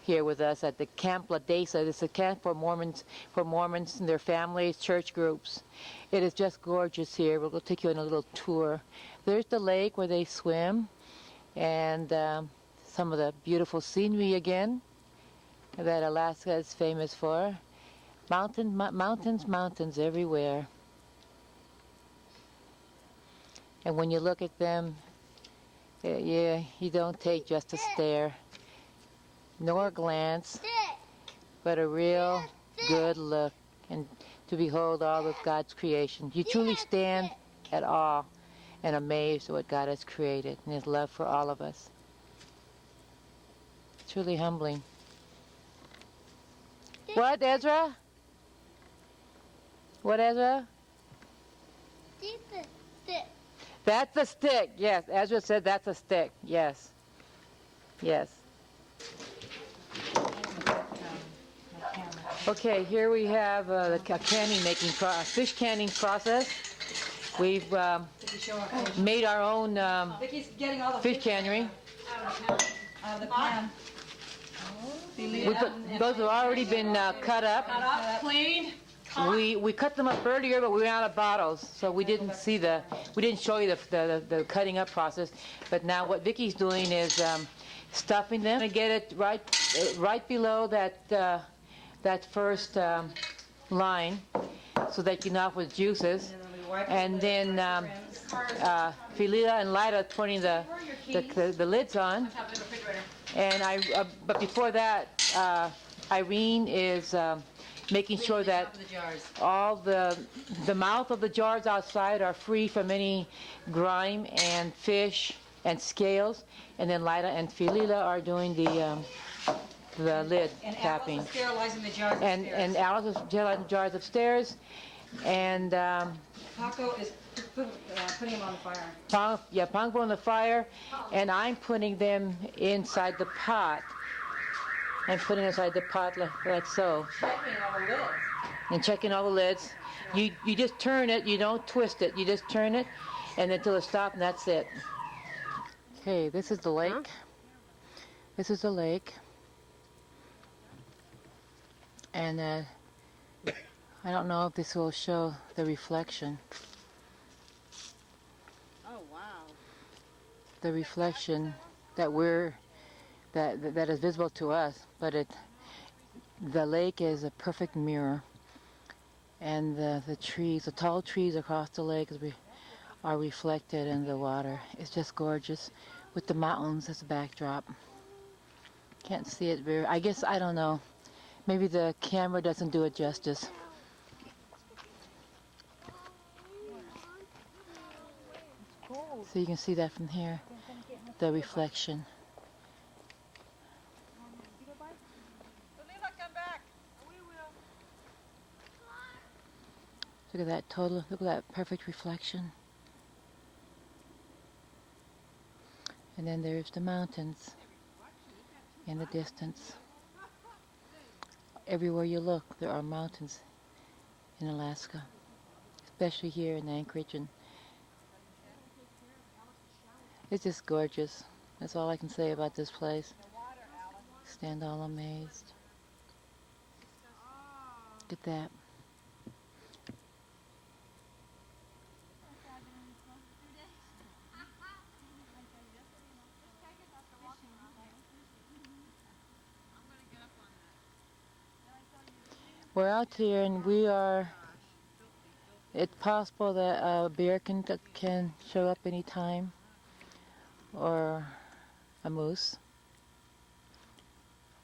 here with us at the Camp La Deza. It's a camp for Mormons and their families, church groups. It is just gorgeous here. We'll go take you on a little tour. There's the lake where they swim, and some of the beautiful scenery again that Alaska is famous for. Mountains everywhere. And when you look at them, you don't take just a stare, nor a glance, but a real good look, and to behold all of God's creation. You truly stand at awe and amazed at what God has created and His love for all of us. Truly humbling. What, Ezra? What, Ezra? That's a stick, yes. Ezra said that's a stick, yes. Yes. Okay, here we have the fish canning process. We've made our own Vickie's getting all the fish cannery. out of the pan. Those have already been cut up. Cut up, cleaned. We cut them up earlier, but we ran out of bottles, so we didn't show you the cutting up process. But now what Vickie's doing is stuffing them and get it right below that first line, so that you know off with juices. And then Liada and Liada putting the lids on. And but before that, Irene is making sure that all the mouth of the jars outside are free from any grime and fish and scales. And then Liada and Liada are doing the lid tapping. Alice is sterilizing the jars and Alice is sterilizing the jars upstairs. And Paco is putting them on the fire. Pong on the fire, and I'm putting them inside the pot. I'm putting inside the pot like so. Checking all the lids. And checking all the lids. You just turn it, you don't twist it. You just turn it, and until it stops, and that's it. Okay, this is the lake. This is the lake. And I don't know if this will show the reflection. Oh, wow. The reflection that that is visible to us, but the lake is a perfect mirror, and the tall trees across the lake are reflected in the water. It's just gorgeous, with the mountains as a backdrop. Can't see it very. I guess I don't know. Maybe the camera doesn't do it justice. So you can see that from here, the reflection. Look at that look at that perfect reflection. And then there's the mountains in the distance. Everywhere you look, there are mountains in Alaska, especially here in Anchorage. And it's just gorgeous. That's all I can say about this place. Stand all amazed. Look at that. We're out here, and it's possible that a bear can show up any time, or a moose.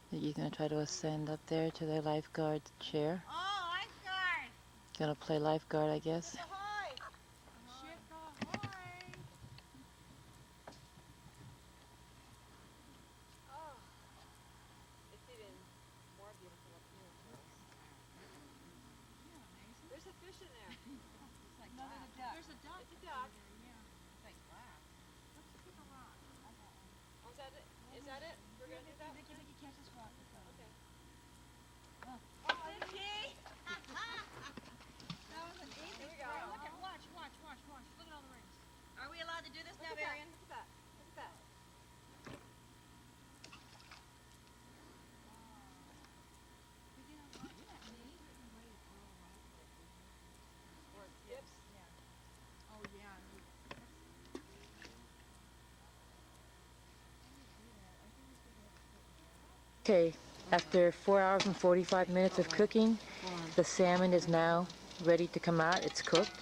You're going to try to ascend up there to the lifeguard chair. Oh, lifeguard! Going to play lifeguard, I guess. Are we allowed to do this now, Marion? Look at that. Look at that. Okay, after 4 hours and 45 minutes of cooking, the salmon is now ready to come out. It's cooked.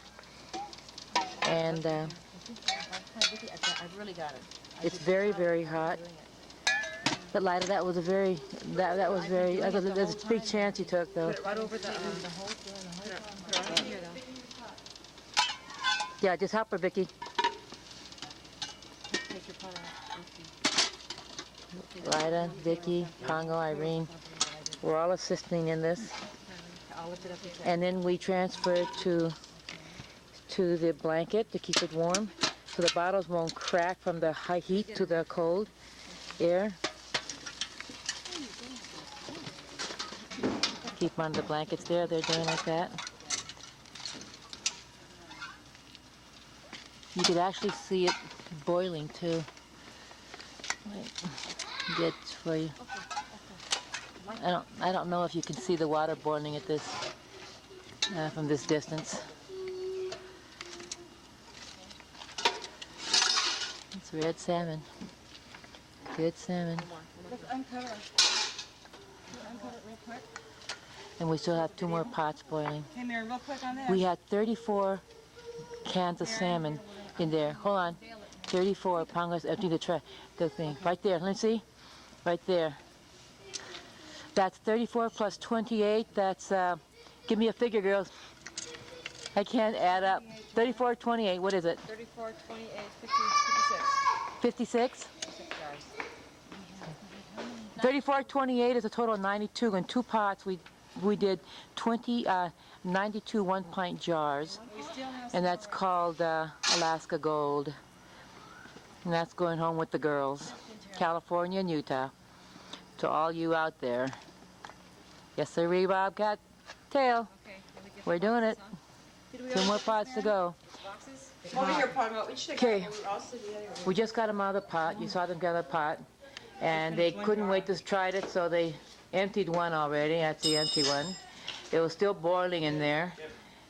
And I really got it. it's very, very hot. But Liada, that was a very, that's a big chance you took, though. Put it right over the hole. Put it right here, though. Yeah, just help her, Vickie. Take your pot out. Liada, Vickie, Pongo, Irene, we're all assisting in this. I'll lift it up. And then we transfer it to the blanket to keep it warm. so the bottles won't crack from the high heat to the cold air. Keep them under the blankets there. They're doing like that. You could actually see it boiling too. Wait, get for you. I don't know if you can see the water boiling at this from this distance. It's red salmon. Good salmon. Let's uncover it. Uncover it real quick. And we still have 2 more pots boiling. Hey, Marion, real quick on this. We had 34 cans of salmon in there. Hold on. 34. Pongo's empty the tray. The thing. Right there. Let's see. Right there. That's 34 plus 28. That's, give me a figure, girls. I can't add up. 34, 28. What is it? 34, 28, 56. 56? 34, 28 is a total of 92. In 2 pots, we did 92 1-pint jars. And that's called Alaska Gold. And that's going home with the girls. California and Utah. To all you out there. Yes, sir, Bobcat tail. We're doing it. 2 more pots to go. Over here, Pongo. Okay. We just got them out of the pot. You saw them get out of the pot. And they couldn't wait to try it, so they emptied one already. That's the empty one. It was still boiling in there.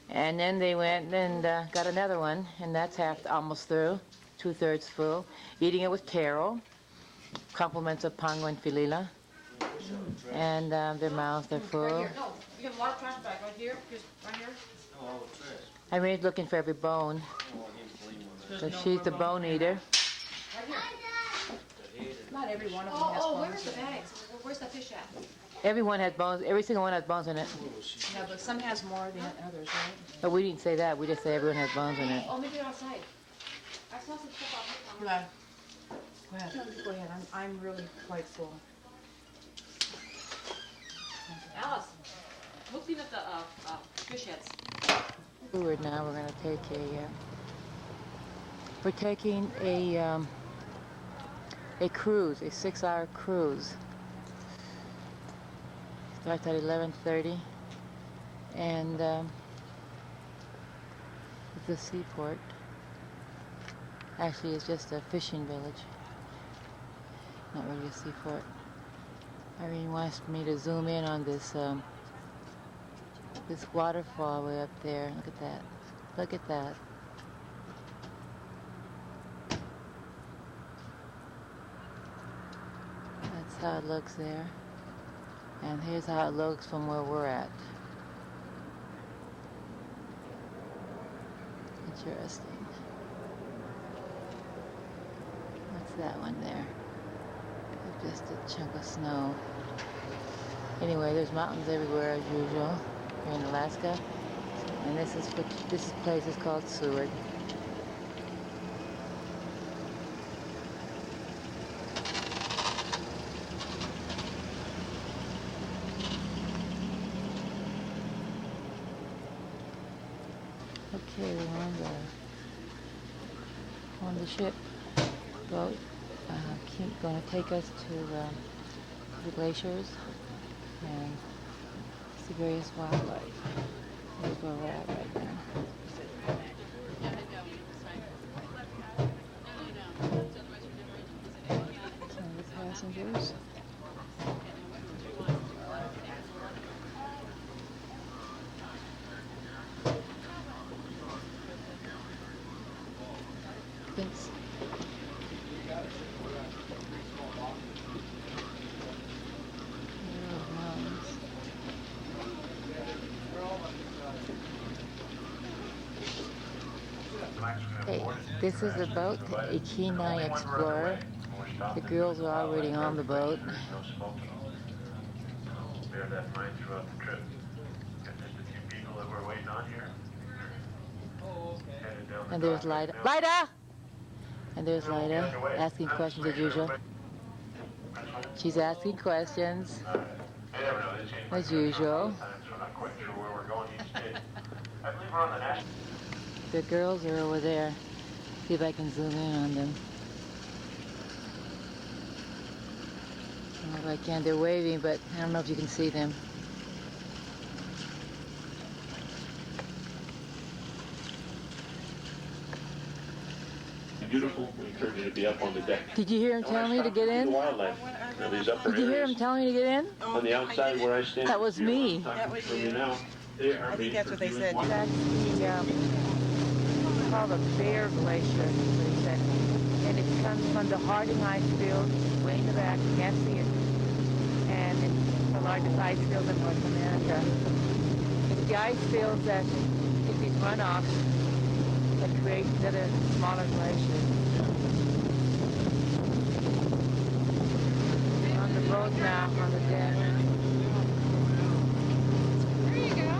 And then they went and got another one, and that's almost through, 2/3 full. Eating it with Carol. Compliments of Pongo and Filila. And their mouths, they're full. Right here. No, you have a lot of trash bag right here. Just right here. I mean, looking for every bone. So she's the bone eater. Right here. Not every one of them has bones. Where's the bags? Where's the fish at? Everyone has bones. Every single one has bones in it. Yeah, but some has more than others, right? But we didn't say that. We just say everyone has bones in it. Oh, maybe they're outside. I saw some stuff out here. Go ahead. Go ahead. I'm really quite full. Alice, looking at the fish heads. Forward now. We're going to take we're taking a cruise, a 6-hour cruise. Starts at 11:30, and it's a seaport. Actually, it's just a fishing village, not really a seaport. Irene wants me to zoom in on this this waterfall way up there. Look at that. Look at that. That's how it looks there. And here's how it looks from where we're at. Interesting. What's that one there? Just a chunk of snow. Anyway, there's mountains everywhere as usual here in Alaska. And this place is called Seward. Okay, we're on the ship boat. Going to take us to the glaciers and see various wildlife. Here's where we're at right now. Some of the passengers. Thanks. Hey, this is the boat, a Kenai Explorer. The girls are already on the boat. Bear that in mind throughout the trip. Got just a few people that we're waiting on here. And there's Liada. Liada! And there's Liada asking questions as usual. She's asking questions as usual. The girls are over there See if I can zoom in on them. I don't know if I can. They're waving, but I don't know if you can see them. Beautiful. We encourage you to be up on the deck. Did you hear him tell me to get in? Wildlife. Now, these upper Did you hear him areas telling me to get in? on the outside where I stand. That was me. That was From you. you now, they are I think made that's for what they viewing said. wild- That's the called a Bear Glacier, they said. And it comes from the Harding ice field, way in the back, you can't see it. And it's the largest ice field in North America. It's the ice fields that get these runoffs that create other smaller glaciers. We're on the boat now, on the deck. There you go.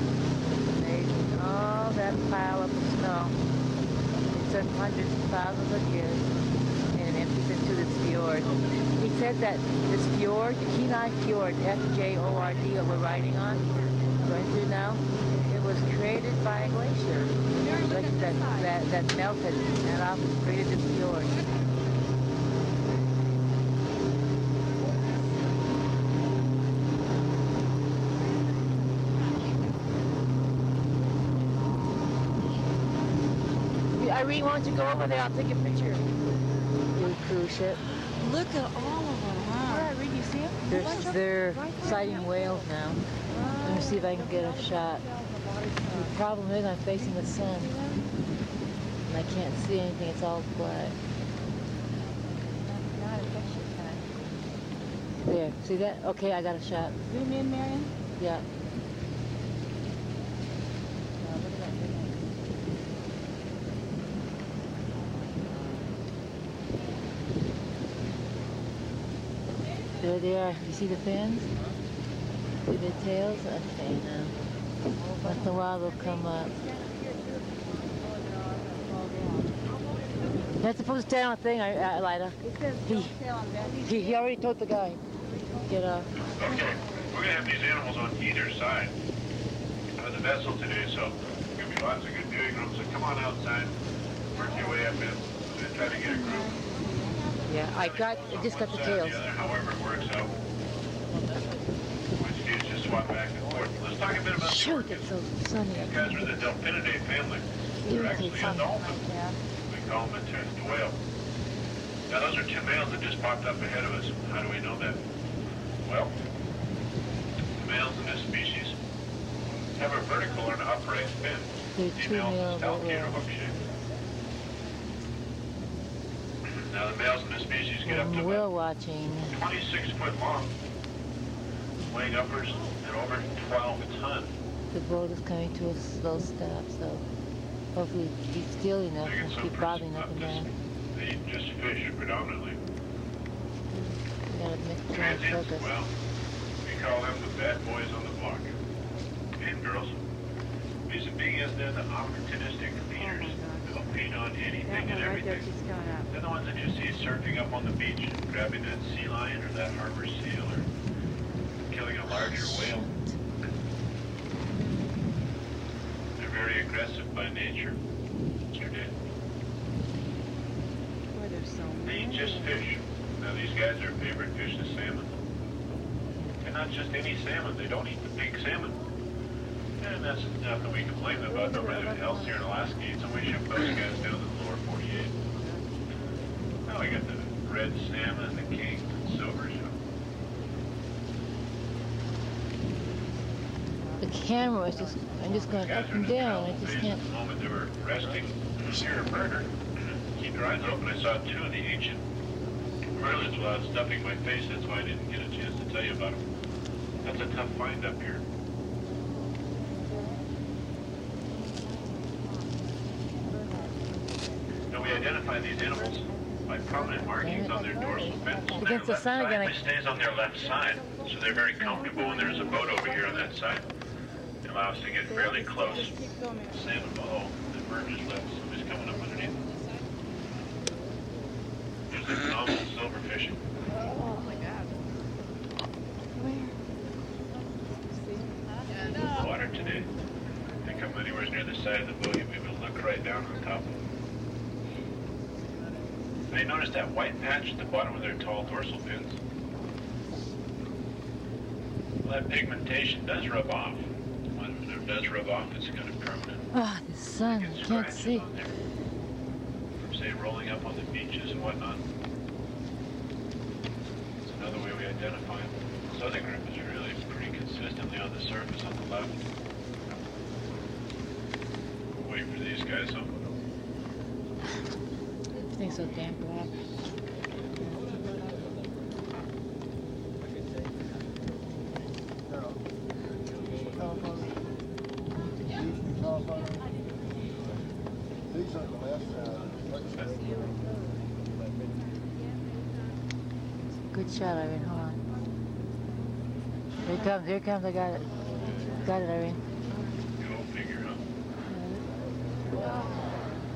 Amazing. All that pile of snow. It took hundreds of thousands of years and it empties into this fjord. He said that this fjord, the Kenai Fjord, F-J-O-R-D, that we're riding on, going through now, it was created by a glacier. That melted and off and created this fjord. Irene, why don't you go over there? I'll take a picture. New cruise ship. Look at all of them, huh? Where, Irene, you see them? They're sighting whales now. Let me see if I can get a shot. The problem is I'm facing the sun. And I can't see anything. It's all black. There. See that? Okay, I got a shot. Zoom in, Marion. Yeah. There they are. You see the fins? See the tails? Okay, now. Once in a while they'll come up. You're not supposed to stand on a thing, Liada. He already told the guy. Get up. Okay, we're gonna have these animals on either side of the vessel today, so there's gonna be lots of good viewing rooms. So come on outside, work your way up in, and try to get a group. Yeah, I just got the tails. However it works out. What you do is just swap back and forth. Let's talk a bit about Shoot, it's so sunny. these guys are the Delphinidae family. They're actually a dolphin. We call them a toothed whale. Now those are two males that just popped up ahead of us. How do we know that? Well, the males in this species have a vertical or an upright fin. Females is alligator hook shape. Now the males in this species get up to whale watching. 26 foot long, weighing upwards at over 12 tons. The boat is coming to a slow stop, so hopefully be still enough and keep bobbing up and down. They eat just fish predominantly. We gotta make Transients, focus. well, we call them the bad boys on the block. And girls. Reason being is they're the opportunistic feeders. They'll feed on anything and everything. They're the ones that you see surfing up on the beach, grabbing that sea lion or that harbor seal or killing a larger whale. They're very aggressive by nature. They eat just fish. Now these guys, their favorite fish is salmon. And not just any salmon, they don't eat the big salmon. And that's nothing we can blame them about. Nobody else here in Alaska eats them. We ship those guys down to the lower 48. Now we got the red salmon and the king and silvers. The camera is just, I'm just going up and down. I just can't. The moment they were resting near a murder, keep your eyes open. I saw two of the ancient merlins while I was stuffing my face. That's why I didn't get a chance to tell you about them. That's a tough find up here. Now we identify these animals by prominent markings on their dorsal fins. Against the sun again. It stays on their left side, so they're very comfortable when there's a boat over here on that side. It allows us to get fairly close. Salmon, oh, the verge is left. Somebody's coming up underneath. There's a phenomenal silverfish. Oh my God. side of the buoy, we will look right down on top of them. Now you notice that white patch at the bottom of their tall dorsal fins? Well, that pigmentation does rub off. When it does rub off, it's kind of permanent. Ah, the sun, I can't see. On there. From, say, rolling up on the beaches and whatnot. It's another way we identify them. The southern group is really pretty consistently on the surface on the left. Wait for these guys, though. Everything's so damn black. Good shot, Irene. Hold on. Here it comes. Here it comes. I got it. Got it, Irene. Go figure, huh?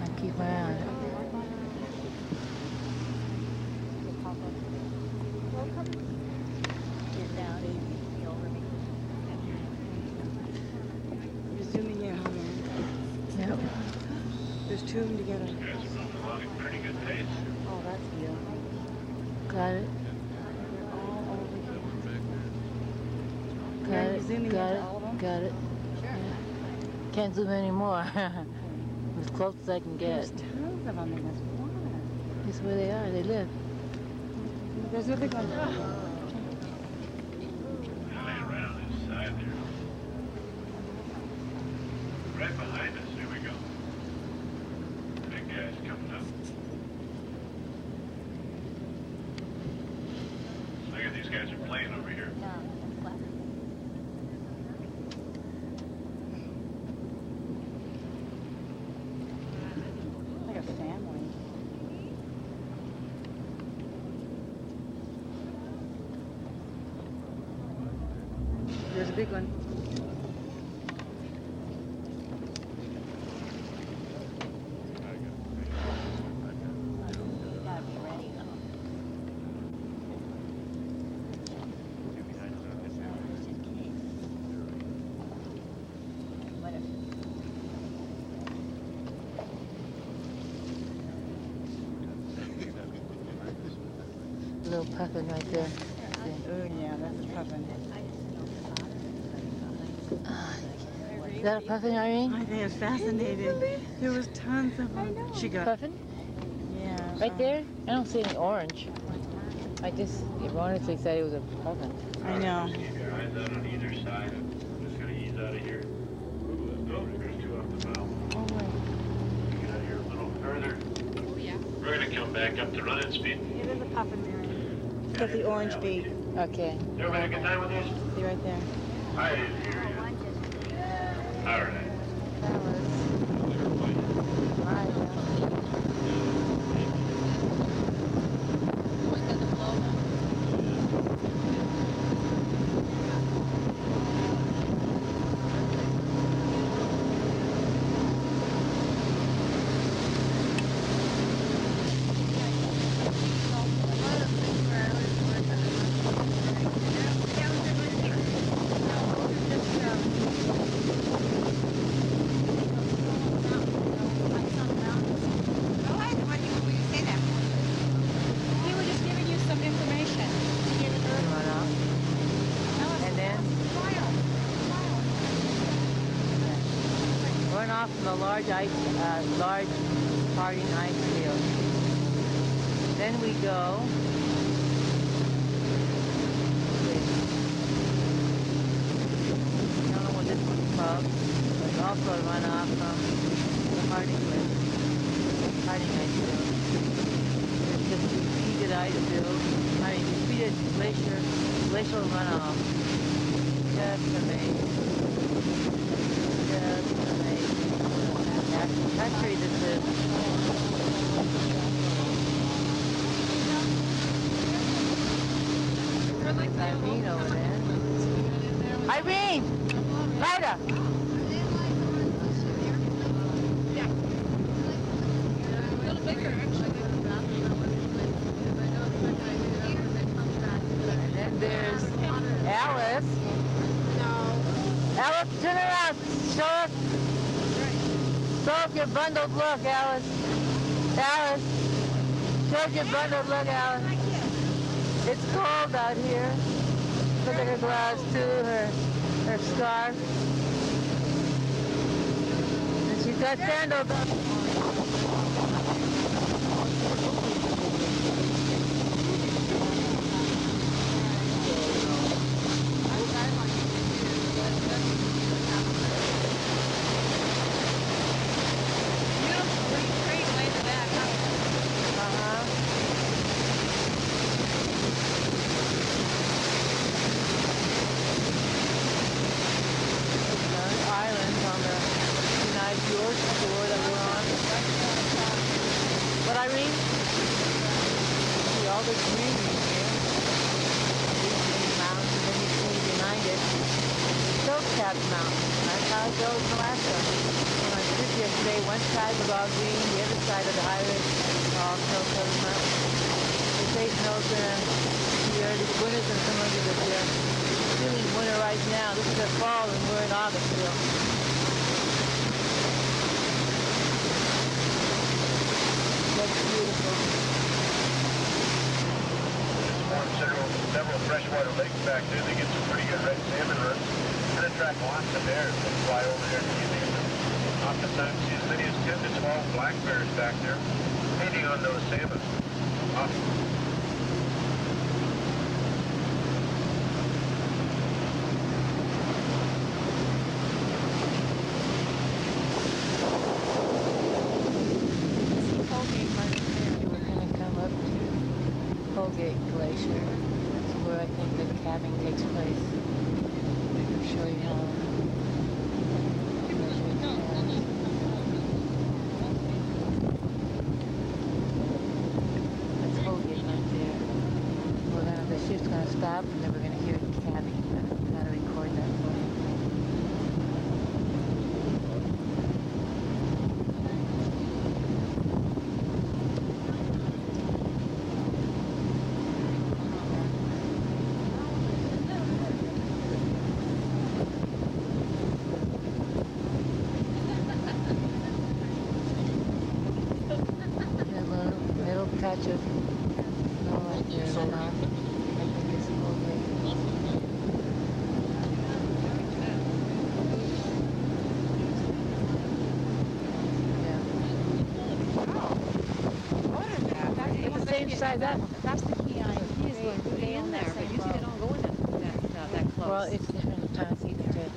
I keep my eye on it. You're zooming in, huh, man? Yep. There's two of them together. These guys are moving along at pretty good pace. Oh, that's you. Got it. Got Yeah, it. you're zooming Got into it. all of them? Got it. Can't zoom anymore. As close as I can get. There's tons of them in this water. This is where they are. They live. There's a big one. Lay around this side there. Right behind us, here we go. Big guys coming up. Look at these guys are playing over here. Like a family. There's a big one. Little puffin right there. Oh, yeah, that's a puffin. Is that a puffin, Irene? I think it's fascinating. There was tons of them. She got Puffin? Yeah. Right there? I don't see any orange. I just erroneously said it was a puffin. I know. Keep your eyes out on either side. I'm just going to ease out of here. Oh, there's two off the bow. Get out of here a little further. Oh, yeah. We're going to come back up to running speed. It is a puffin, Marion. It's got the orange beak. Okay. Everybody have a good time with these? See right there. I didn't hear you. All right. We were just giving you some information to get it early. Run off. And then run off from the large parting ice field. Then we go. I don't know what this one's called. But also run off from the parting ice field. It's just repeated ice field. Repeated glacial runoff. Just amazing. Just amazing. Natural country this is. Irene over there. Irene! Liada! And then there's Alice. No. Alice, turn around. Show us. Show off your bundled look, Alice. Alice. Show off your bundled look, Alice. It's cold out here. Look at her gloves too, her scarf. And she's got sandals on. What I mean? See all the green here. These mountains, and then you see behind it, snow-capped mountains. That's how it goes in Alaska. When I was yesterday, one side was all green, the other side of the highway was all snow-covered mountains. They say snow's gonna be early. The winter's gonna come under this year. It's really winter right now. This is the fall, and we're in August still. That's beautiful. Several freshwater lakes back there. They get some pretty good red salmon runs. And attract lots of bears that fly over there to get them. Oftentimes see as many as 10 to 12 black bears back there feeding on those salmon. Glacier. That's where I think the calving takes place. I'll show you how. That's Holgate right there. The shift's gonna stop and then we're gonna hear it calving. I'm gonna record that for you. Patch of snow right there. I think it's Holgate. It's the same size. That's the key. He is going to stay in there, but usually they don't go in that close. Well, it's different times either too.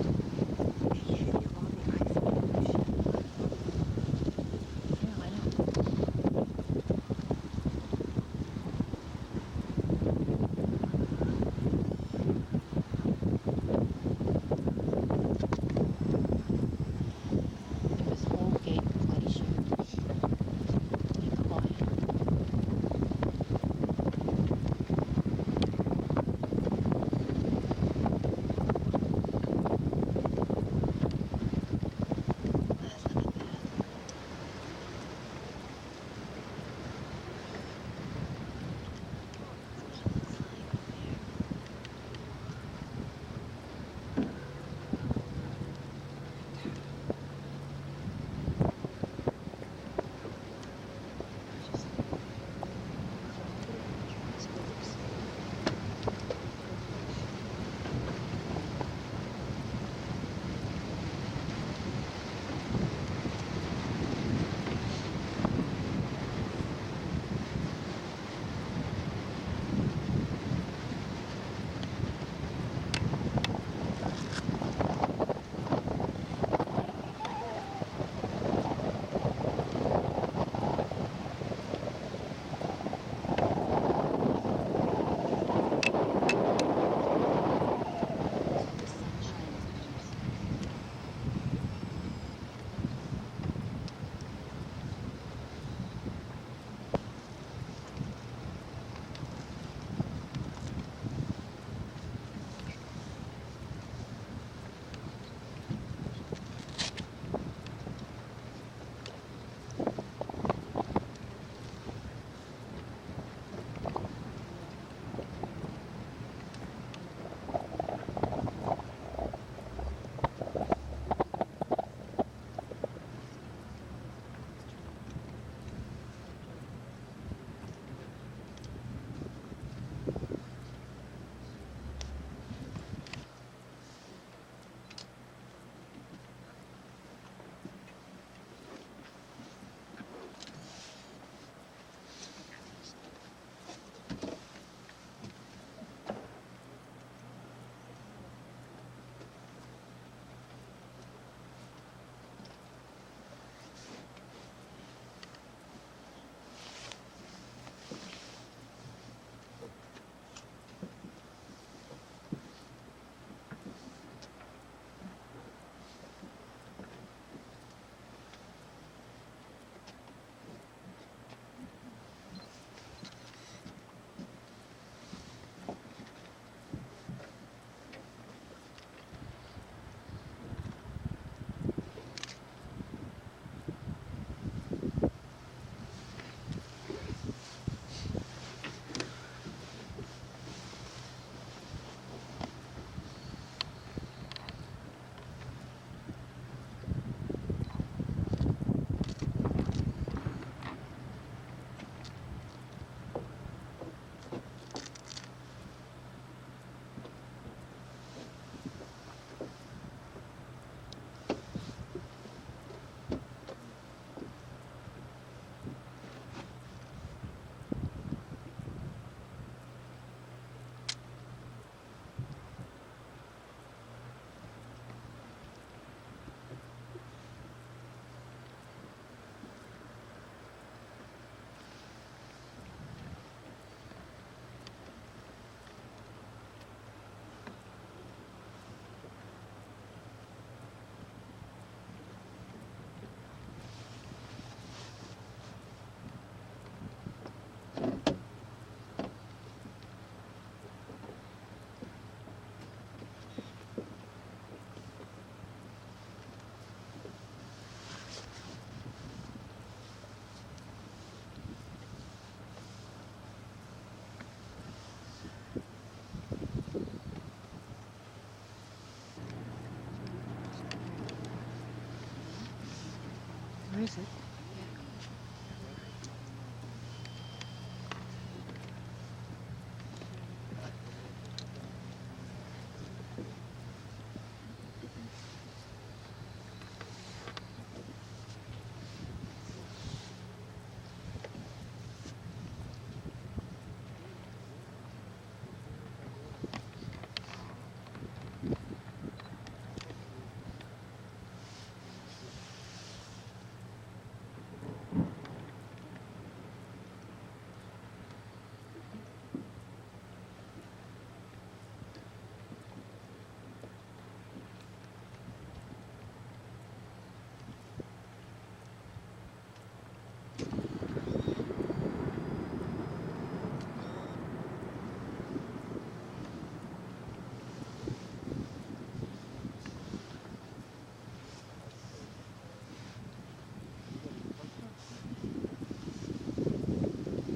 is it?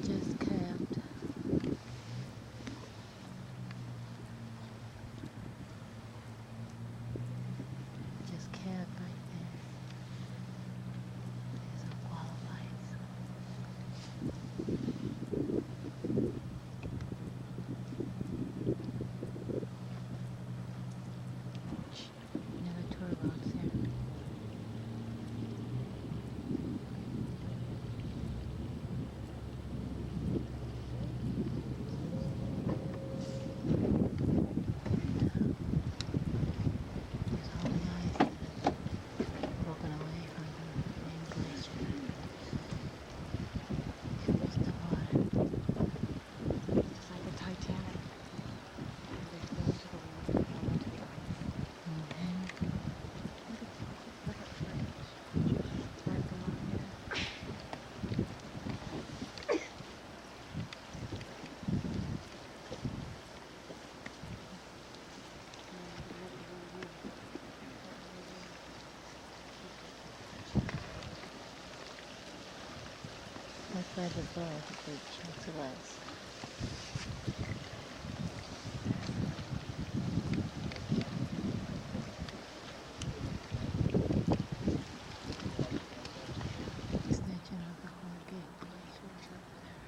Just camped. Just camped right there. There's a wall of lights. Another tour box here. Broken away from the main glacier. It's the water. It's like the Titanic. Right by the bar, big chunks of ice. Extension of the whole gate glacier is up there.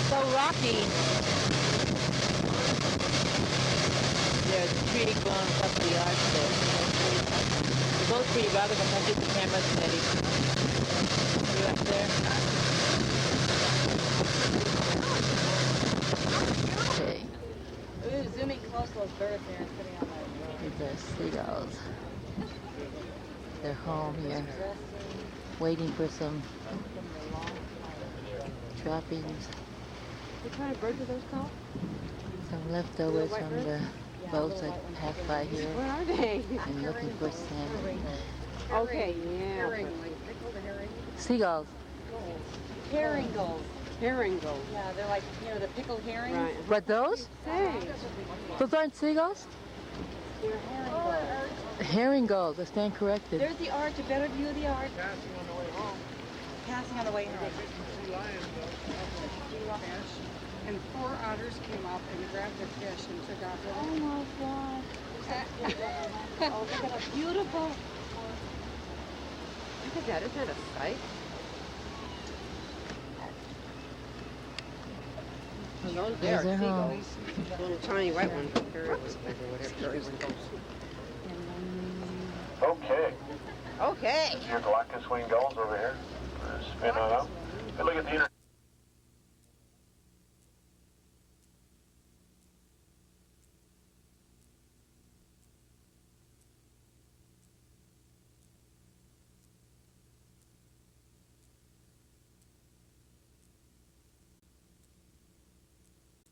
So rocky. There's a tree growing up the arch there. They're both pretty rocky, but I get the camera steady. See right there? Okay. Ooh, zooming close to those birds there and putting on that. These are seagulls. They're home here, waiting for some droppings. What kind of birds are those called? Some leftovers from the boats that passed by here. Where are they? I'm looking for salmon. Okay, yeah. Seagulls. Herring gulls. Herring gulls. Yeah, they're like, you know, the pickled herrings. Right. What, those? Hey. Those aren't seagulls? They're herring gulls. Herring gulls, I stand corrected. There's the arch, a better view of the arch. Passing on the way home. And 4 otters came up and grabbed the fish and took off with Oh it. my God. Oh, look at a beautiful. Look at that. Isn't that a sight? Those are home. Little tiny white one. Periwinkles or whatever. Periwinkles. Okay. Okay. Your Galactus wing gulls over here. Spin on up. And look at the inner.